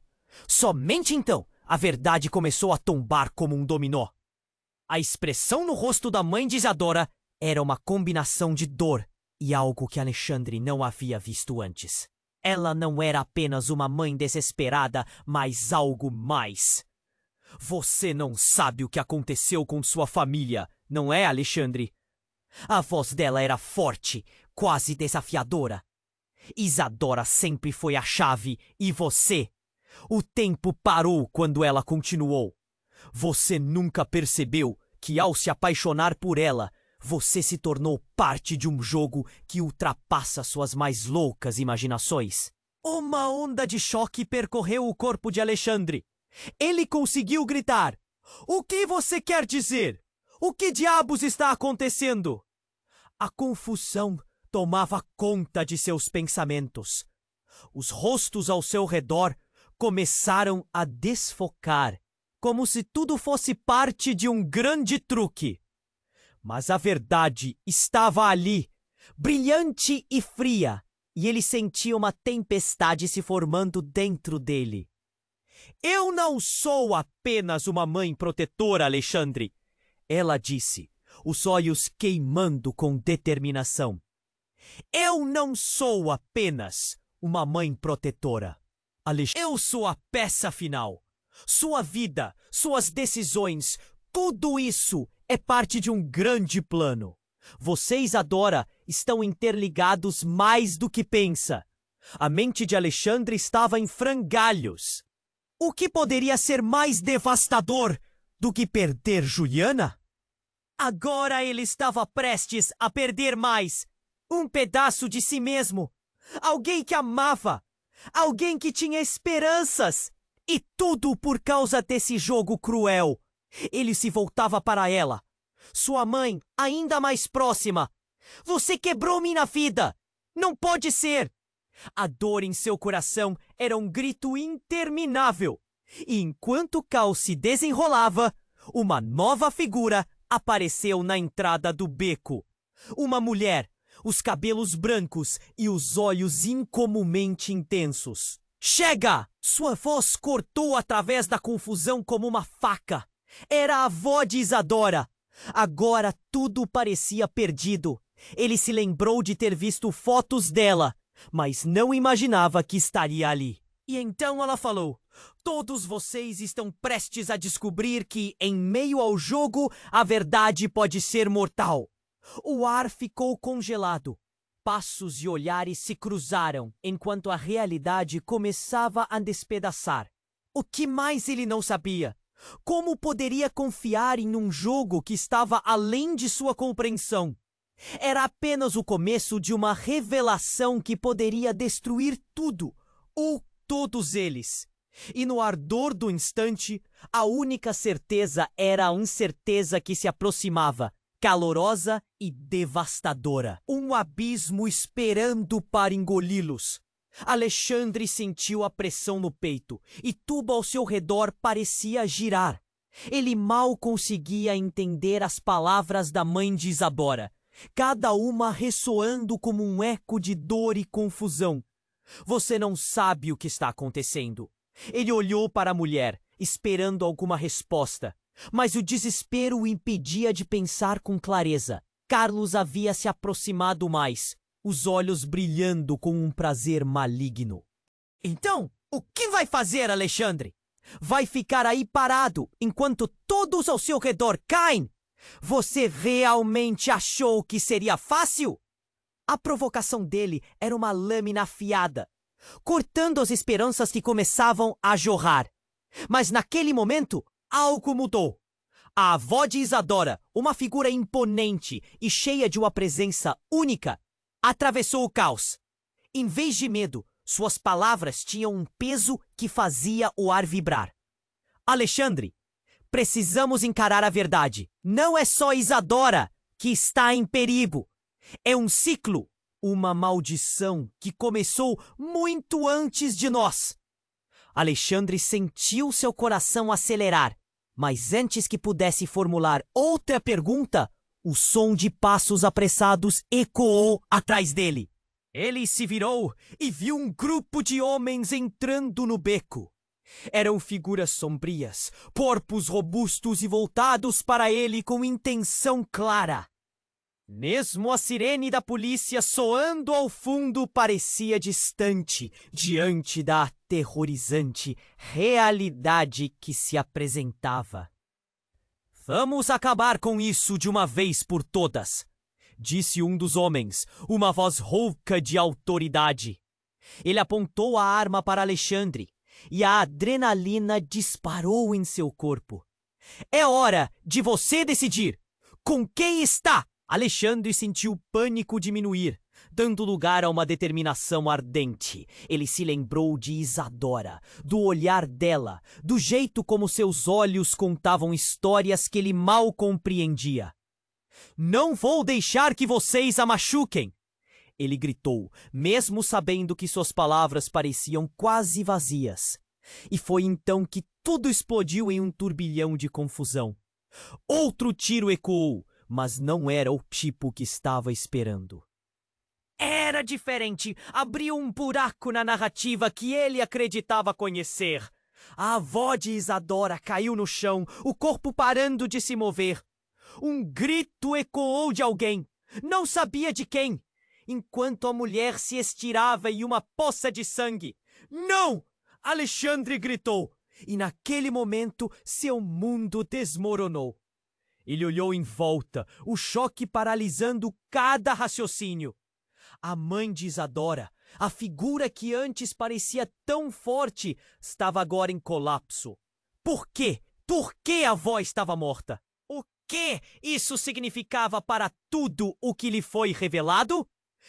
Somente então a verdade começou a tombar como um dominó. A expressão no rosto da mãe de Isadora era uma combinação de dor e algo que Alexandre não havia visto antes. Ela não era apenas uma mãe desesperada, mas algo mais. Você não sabe o que aconteceu com sua família, não é, Alexandre? A voz dela era forte, quase desafiadora. Isadora sempre foi a chave, e você... O tempo parou quando ela continuou. Você nunca percebeu que, ao se apaixonar por ela, você se tornou parte de um jogo que ultrapassa suas mais loucas imaginações. Uma onda de choque percorreu o corpo de Alexandre. Ele conseguiu gritar: "O que você quer dizer? O que diabos está acontecendo?" A confusão tomava conta de seus pensamentos. Os rostos ao seu redor começaram a desfocar, como se tudo fosse parte de um grande truque. Mas a verdade estava ali, brilhante e fria, e ele sentia uma tempestade se formando dentro dele. "Eu não sou apenas uma mãe protetora, Alexandre," ela disse, os olhos queimando com determinação. "Eu não sou apenas uma mãe protetora. Eu sou a peça final. Sua vida, suas decisões, tudo isso é parte de um grande plano. Você e Isadora estão interligados mais do que pensa." A mente de Alexandre estava em frangalhos. O que poderia ser mais devastador do que perder Juliana? Agora ele estava prestes a perder mais. Um pedaço de si mesmo. Alguém que amava. Alguém que tinha esperanças. E tudo por causa desse jogo cruel. Ele se voltava para ela. Sua mãe, ainda mais próxima. "Você quebrou minha vida. Não pode ser." A dor em seu coração era um grito interminável. E enquanto o caos se desenrolava, uma nova figura apareceu na entrada do beco. Uma mulher, os cabelos brancos e os olhos incomumente intensos. "Chega!" Sua voz cortou através da confusão como uma faca. Era a avó de Isadora. Agora tudo parecia perdido. Ele se lembrou de ter visto fotos dela, mas não imaginava que estaria ali. E então ela falou: "Todos vocês estão prestes a descobrir que, em meio ao jogo, a verdade pode ser mortal." O ar ficou congelado. Passos e olhares se cruzaram enquanto a realidade começava a despedaçar. O que mais ele não sabia? Como poderia confiar em um jogo que estava além de sua compreensão? Era apenas o começo de uma revelação que poderia destruir tudo, ou todos eles. E no ardor do instante, a única certeza era a incerteza que se aproximava, calorosa e devastadora. Um abismo esperando para engoli-los. Alexandre sentiu a pressão no peito e tudo ao seu redor parecia girar. Ele mal conseguia entender as palavras da mãe de Isadora, cada uma ressoando como um eco de dor e confusão. "Você não sabe o que está acontecendo." Ele olhou para a mulher, esperando alguma resposta, mas o desespero o impedia de pensar com clareza. Carlos havia se aproximado mais, os olhos brilhando com um prazer maligno. "Então, o que vai fazer, Alexandre?" Vai ficar aí parado enquanto todos ao seu redor caem? Você realmente achou que seria fácil? A provocação dele era uma lâmina afiada, cortando as esperanças que começavam a jorrar. Mas naquele momento, algo mudou. A avó de Isadora, uma figura imponente e cheia de uma presença única, atravessou o caos. Em vez de medo, suas palavras tinham um peso que fazia o ar vibrar. Alexandre, precisamos encarar a verdade. Não é só Isadora que está em perigo. É um ciclo, uma maldição que começou muito antes de nós. Alexandre sentiu seu coração acelerar, mas antes que pudesse formular outra pergunta, o som de passos apressados ecoou atrás dele. Ele se virou e viu um grupo de homens entrando no beco. Eram figuras sombrias, corpos robustos e voltados para ele com intenção clara. Mesmo a sirene da polícia soando ao fundo parecia distante diante da aterrorizante realidade que se apresentava. Vamos acabar com isso de uma vez por todas, disse um dos homens, uma voz rouca de autoridade. Ele apontou a arma para Alexandre e a adrenalina disparou em seu corpo. É hora de você decidir com quem está! Alexandre sentiu o pânico diminuir, dando lugar a uma determinação ardente. Ele se lembrou de Isadora, do olhar dela, do jeito como seus olhos contavam histórias que ele mal compreendia. Não vou deixar que vocês a machuquem! Ele gritou, mesmo sabendo que suas palavras pareciam quase vazias. E foi então que tudo explodiu em um turbilhão de confusão. Outro tiro ecoou, mas não era o tipo que estava esperando. Era diferente. Abriu um buraco na narrativa que ele acreditava conhecer. A avó de Isadora caiu no chão, o corpo parando de se mover. Um grito ecoou de alguém. Não sabia de quem. Enquanto a mulher se estirava em uma poça de sangue. Não! Alexandre gritou. E naquele momento, seu mundo desmoronou. Ele olhou em volta, o choque paralisando cada raciocínio. A mãe de Isadora, a figura que antes parecia tão forte, estava agora em colapso. Por quê? Por que a avó estava morta? O que isso significava para tudo o que lhe foi revelado?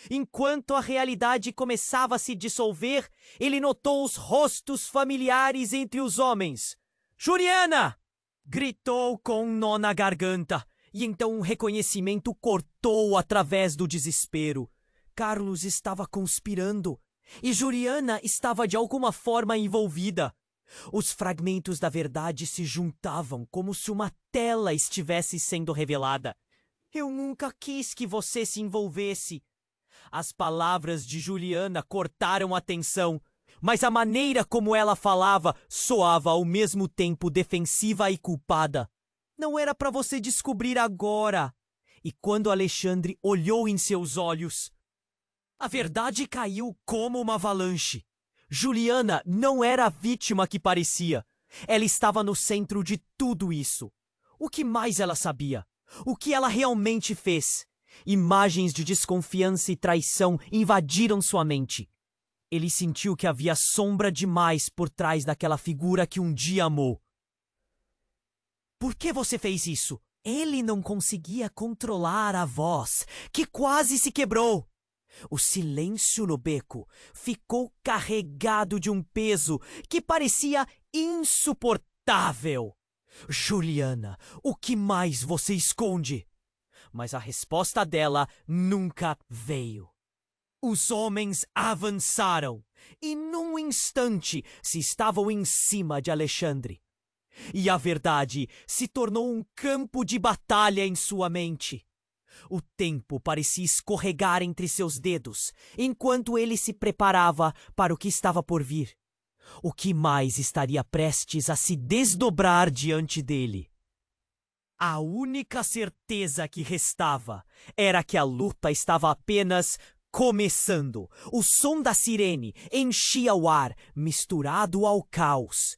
Enquanto a realidade começava a se dissolver, ele notou os rostos familiares entre os homens. Juliana! Gritou com um nó na garganta, e então um reconhecimento cortou através do desespero. Carlos estava conspirando, e Juliana estava de alguma forma envolvida. Os fragmentos da verdade se juntavam como se uma tela estivesse sendo revelada. Eu nunca quis que você se envolvesse. As palavras de Juliana cortaram a tensão. Mas a maneira como ela falava soava ao mesmo tempo defensiva e culpada. Não era para você descobrir agora. E quando Alexandre olhou em seus olhos, a verdade caiu como uma avalanche. Juliana não era a vítima que parecia. Ela estava no centro de tudo isso. O que mais ela sabia? O que ela realmente fez? Imagens de desconfiança e traição invadiram sua mente. Ele sentiu que havia sombra demais por trás daquela figura que um dia amou. Por que você fez isso? Ele não conseguia controlar a voz, que quase se quebrou. O silêncio no beco ficou carregado de um peso que parecia insuportável. Juliana, o que mais você esconde? Mas a resposta dela nunca veio. Os homens avançaram e, num instante, se estavam em cima de Alexandre. E a verdade se tornou um campo de batalha em sua mente. O tempo parecia escorregar entre seus dedos, enquanto ele se preparava para o que estava por vir. O que mais estaria prestes a se desdobrar diante dele? A única certeza que restava era que a luta estava apenas começando. O som da sirene enchia o ar, misturado ao caos.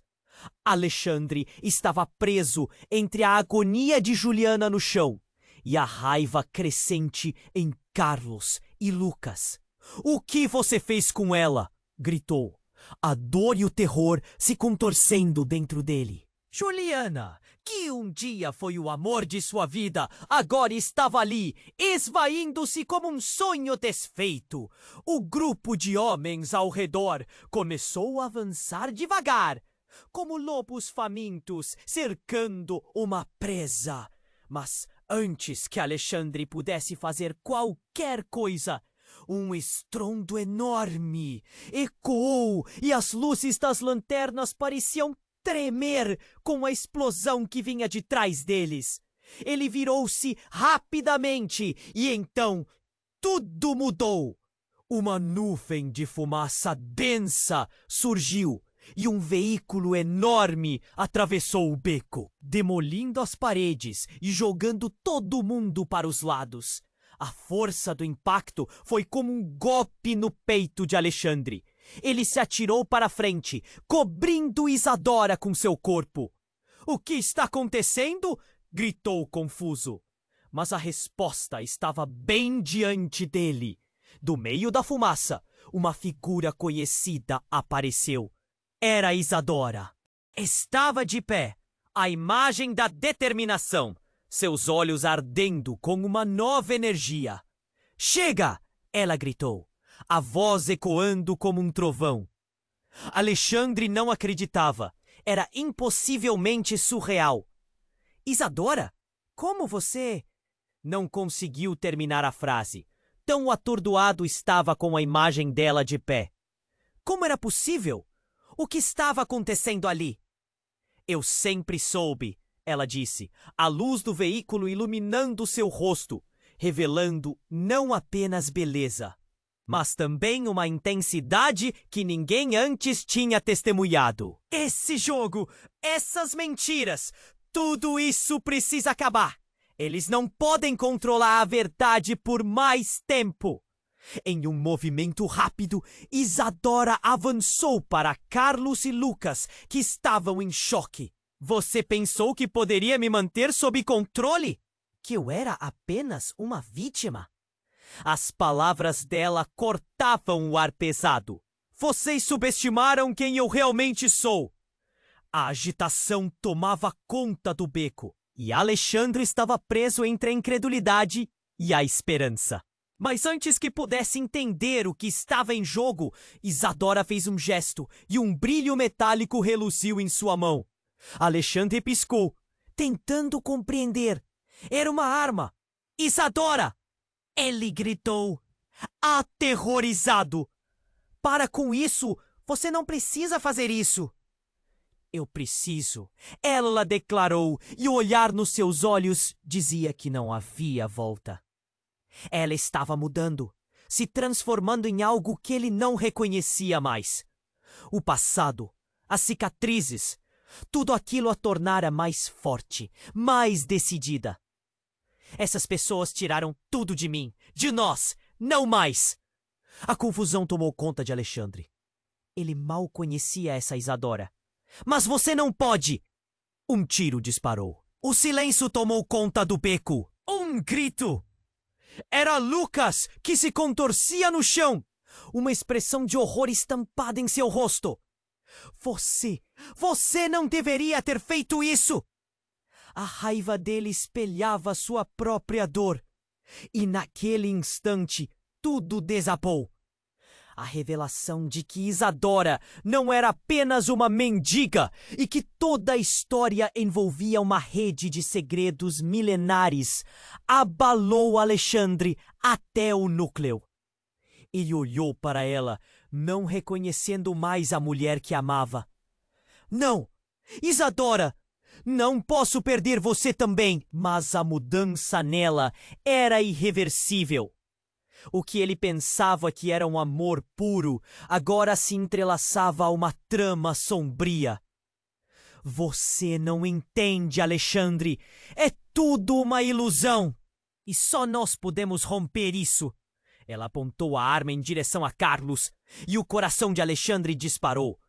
Alexandre estava preso entre a agonia de Juliana no chão e a raiva crescente em Carlos e Lucas. "O que você fez com ela?" gritou, a dor e o terror se contorcendo dentro dele. Juliana, que um dia foi o amor de sua vida, agora estava ali, esvaindo-se como um sonho desfeito. O grupo de homens ao redor começou a avançar devagar, como lobos famintos cercando uma presa. Mas antes que Alexandre pudesse fazer qualquer coisa, um estrondo enorme ecoou e as luzes das lanternas pareciam tremer com a explosão que vinha de trás deles. Ele virou-se rapidamente e então tudo mudou. Uma nuvem de fumaça densa surgiu e um veículo enorme atravessou o beco, demolindo as paredes e jogando todo mundo para os lados. A força do impacto foi como um golpe no peito de Alexandre. Ele se atirou para a frente, cobrindo Isadora com seu corpo. "O que está acontecendo?" gritou confuso. Mas a resposta estava bem diante dele. Do meio da fumaça, uma figura conhecida apareceu. Era Isadora. Estava de pé, a imagem da determinação, seus olhos ardendo com uma nova energia. "Chega!" ela gritou, a voz ecoando como um trovão. Alexandre não acreditava. Era impossivelmente surreal. "Isadora, como você..." Não conseguiu terminar a frase. Tão atordoado estava com a imagem dela de pé. Como era possível? O que estava acontecendo ali? "Eu sempre soube", ela disse, a luz do veículo iluminando seu rosto, revelando não apenas beleza, mas também uma intensidade que ninguém antes tinha testemunhado. "Esse jogo, essas mentiras, tudo isso precisa acabar. Eles não podem controlar a verdade por mais tempo." Em um movimento rápido, Isadora avançou para Carlos e Lucas, que estavam em choque. "Você pensou que poderia me manter sob controle? Que eu era apenas uma vítima?" As palavras dela cortavam o ar pesado. "Vocês subestimaram quem eu realmente sou." A agitação tomava conta do beco, e Alexandre estava preso entre a incredulidade e a esperança. Mas antes que pudesse entender o que estava em jogo, Isadora fez um gesto e um brilho metálico reluziu em sua mão. Alexandre piscou, tentando compreender. Era uma arma. "Isadora!" ele gritou, aterrorizado. "Para com isso! Você não precisa fazer isso!" "Eu preciso", ela declarou, e o olhar nos seus olhos dizia que não havia volta. Ela estava mudando, se transformando em algo que ele não reconhecia mais. O passado, as cicatrizes, tudo aquilo a tornara mais forte, mais decidida. "Essas pessoas tiraram tudo de mim, de nós, não mais." A confusão tomou conta de Alexandre. Ele mal conhecia essa Isadora. "Mas você não pode!" Um tiro disparou. O silêncio tomou conta do beco. Um grito. Era Lucas, que se contorcia no chão, uma expressão de horror estampada em seu rosto. Você não deveria ter feito isso!" A raiva dele espelhava sua própria dor. E naquele instante, tudo desabou. A revelação de que Isadora não era apenas uma mendiga e que toda a história envolvia uma rede de segredos milenares abalou Alexandre até o núcleo. Ele olhou para ela, não reconhecendo mais a mulher que amava. "Não, Isadora! Não posso perder você também!" Mas a mudança nela era irreversível. O que ele pensava que era um amor puro, agora se entrelaçava a uma trama sombria. "Você não entende, Alexandre. É tudo uma ilusão. E só nós podemos romper isso." Ela apontou a arma em direção a Carlos, e o coração de Alexandre disparou.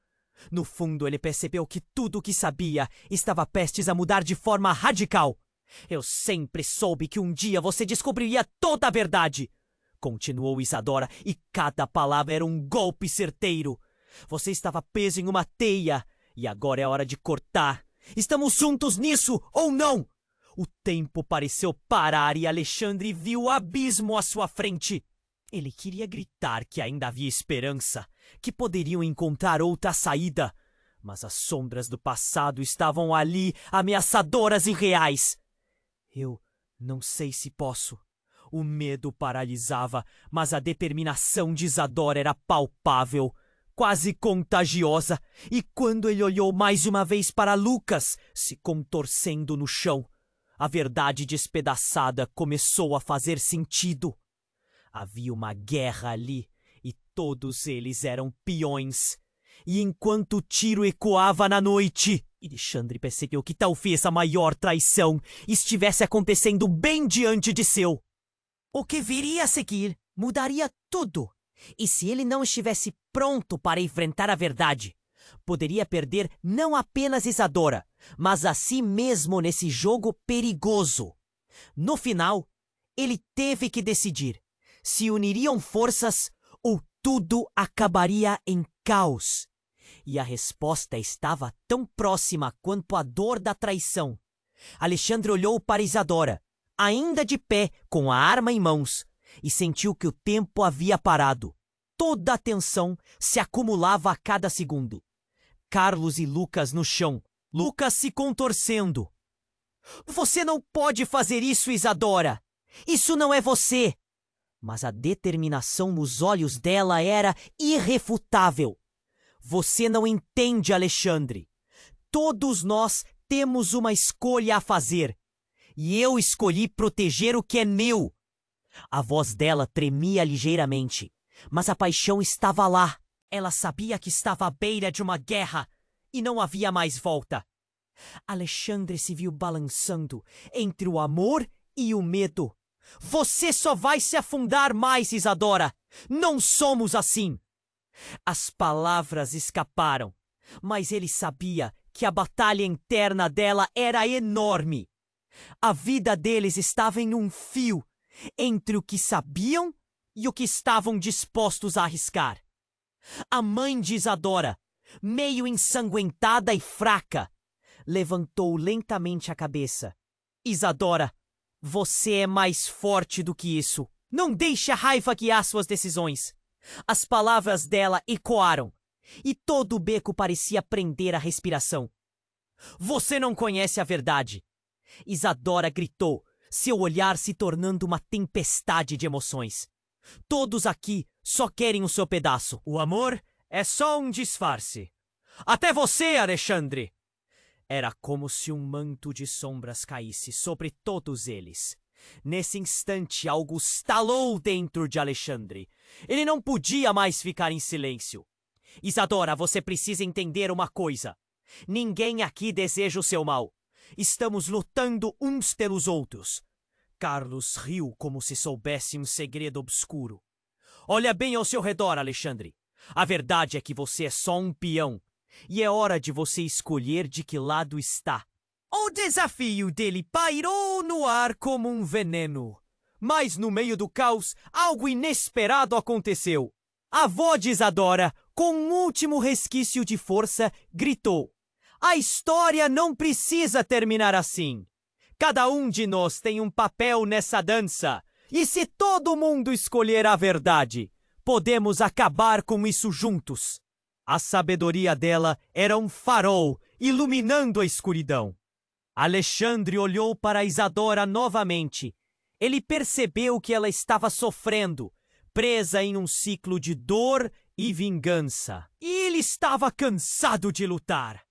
No fundo, ele percebeu que tudo o que sabia estava prestes a mudar de forma radical. Eu sempre soube que um dia você descobriria toda a verdade, continuou Isadora, e cada palavra era um golpe certeiro. Você estava preso em uma teia, e agora é hora de cortar. Estamos juntos nisso, ou não? O tempo pareceu parar e Alexandre viu o abismo à sua frente. Ele queria gritar que ainda havia esperança, que poderiam encontrar outra saída. Mas as sombras do passado estavam ali, ameaçadoras e reais. Eu não sei se posso. O medo paralisava, mas a determinação de Isadora era palpável, quase contagiosa. E quando ele olhou mais uma vez para Lucas, se contorcendo no chão, a verdade despedaçada começou a fazer sentido. Havia uma guerra ali, e todos eles eram peões. E enquanto o tiro ecoava na noite, Alexandre percebeu que talvez a maior traição estivesse acontecendo bem diante de seu. O que viria a seguir mudaria tudo. E se ele não estivesse pronto para enfrentar a verdade, poderia perder não apenas Isadora, mas a si mesmo nesse jogo perigoso. No final, ele teve que decidir se uniriam forças ou tudo acabaria em caos. E a resposta estava tão próxima quanto a dor da traição. Alexandre olhou para Isadora, ainda de pé, com a arma em mãos, e sentiu que o tempo havia parado. Toda a tensão se acumulava a cada segundo. Carlos e Lucas no chão, Lucas se contorcendo. Você não pode fazer isso, Isadora! Isso não é você! Mas a determinação nos olhos dela era irrefutável. Você não entende, Alexandre. Todos nós temos uma escolha a fazer. E eu escolhi proteger o que é meu. A voz dela tremia ligeiramente, mas a paixão estava lá. Ela sabia que estava à beira de uma guerra e não havia mais volta. Alexandre se viu balançando entre o amor e o medo. Você só vai se afundar mais, Isadora. Não somos assim. As palavras escaparam, mas ele sabia que a batalha interna dela era enorme. A vida deles estava em um fio entre o que sabiam e o que estavam dispostos a arriscar. A mãe de Isadora, meio ensanguentada e fraca, levantou lentamente a cabeça. Isadora, você é mais forte do que isso. Não deixe a raiva guiar suas decisões. As palavras dela ecoaram, e todo o beco parecia prender a respiração. Você não conhece a verdade. Isadora gritou, seu olhar se tornando uma tempestade de emoções. Todos aqui só querem o seu pedaço. O amor é só um disfarce. Até você, Alexandre! Era como se um manto de sombras caísse sobre todos eles. Nesse instante, algo estalou dentro de Alexandre. Ele não podia mais ficar em silêncio. Isadora, você precisa entender uma coisa. Ninguém aqui deseja o seu mal. Estamos lutando uns pelos outros. Carlos riu como se soubesse um segredo obscuro. Olha bem ao seu redor, Alexandre. A verdade é que você é só um peão. E é hora de você escolher de que lado está. O desafio dele pairou no ar como um veneno. Mas no meio do caos, algo inesperado aconteceu. A avó de Isadora, com um último resquício de força, gritou: a história não precisa terminar assim. Cada um de nós tem um papel nessa dança. E se todo mundo escolher a verdade, podemos acabar com isso juntos. A sabedoria dela era um farol iluminando a escuridão. Alexandre olhou para Isadora novamente. Ele percebeu que ela estava sofrendo, presa em um ciclo de dor e vingança. E ele estava cansado de lutar.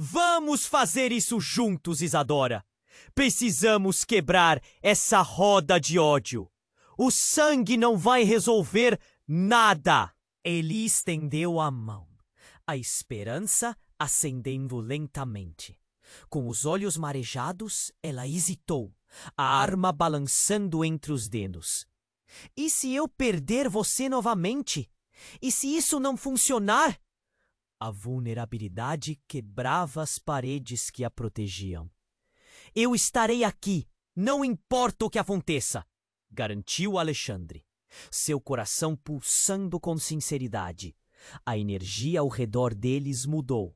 Vamos fazer isso juntos, Isadora. Precisamos quebrar essa roda de ódio. O sangue não vai resolver nada. Ele estendeu a mão, a esperança acendendo lentamente. Com os olhos marejados, ela hesitou, a arma balançando entre os dedos. E se eu perder você novamente? E se isso não funcionar? A vulnerabilidade quebrava as paredes que a protegiam. Eu estarei aqui, não importa o que aconteça, garantiu Alexandre, seu coração pulsando com sinceridade. A energia ao redor deles mudou.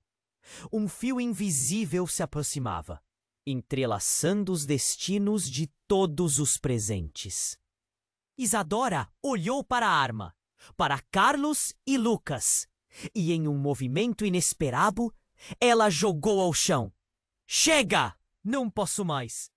Um fio invisível se aproximava, entrelaçando os destinos de todos os presentes. Isadora olhou para a arma, para Carlos e Lucas, e em um movimento inesperado, ela jogou ao chão. Chega! Não posso mais.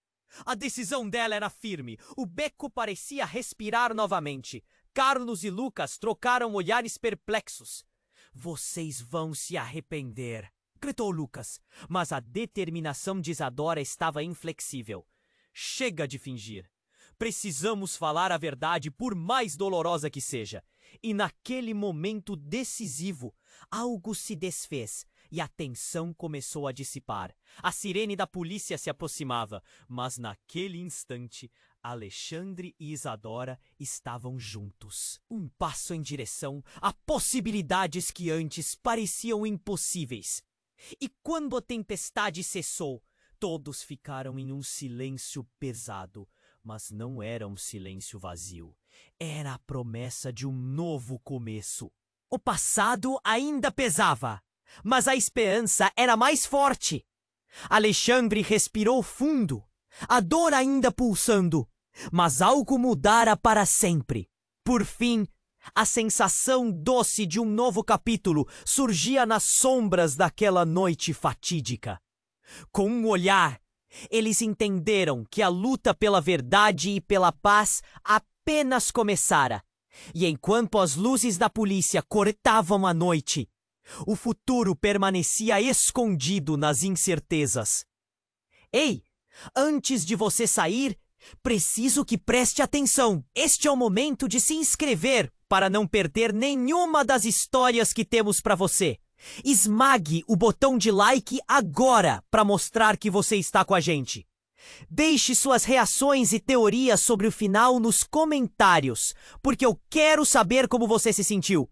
A decisão dela era firme. O beco parecia respirar novamente. Carlos e Lucas trocaram olhares perplexos. Vocês vão se arrepender, gritou Lucas, mas a determinação de Isadora estava inflexível. Chega de fingir. Precisamos falar a verdade, por mais dolorosa que seja. E naquele momento decisivo, algo se desfez e a tensão começou a dissipar. A sirene da polícia se aproximava, mas naquele instante, Alexandre e Isadora estavam juntos. Um passo em direção a possibilidades que antes pareciam impossíveis. E quando a tempestade cessou, todos ficaram em um silêncio pesado. Mas não era um silêncio vazio. Era a promessa de um novo começo. O passado ainda pesava, mas a esperança era mais forte. Alexandre respirou fundo, a dor ainda pulsando, mas algo mudara para sempre. Por fim, a sensação doce de um novo capítulo surgia nas sombras daquela noite fatídica. Com um olhar, eles entenderam que a luta pela verdade e pela paz apenas começara. E enquanto as luzes da polícia cortavam a noite, o futuro permanecia escondido nas incertezas. Ei, antes de você sair, preciso que preste atenção. Este é o momento de se inscrever para não perder nenhuma das histórias que temos para você. Esmague o botão de like agora para mostrar que você está com a gente. Deixe suas reações e teorias sobre o final nos comentários, porque eu quero saber como você se sentiu.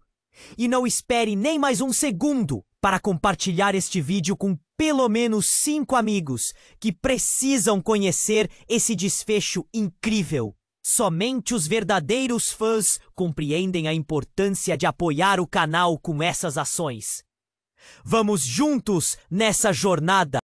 E não espere nem mais um segundo para compartilhar este vídeo com pelo menos 5 amigos que precisam conhecer esse desfecho incrível. Somente os verdadeiros fãs compreendem a importância de apoiar o canal com essas ações. Vamos juntos nessa jornada!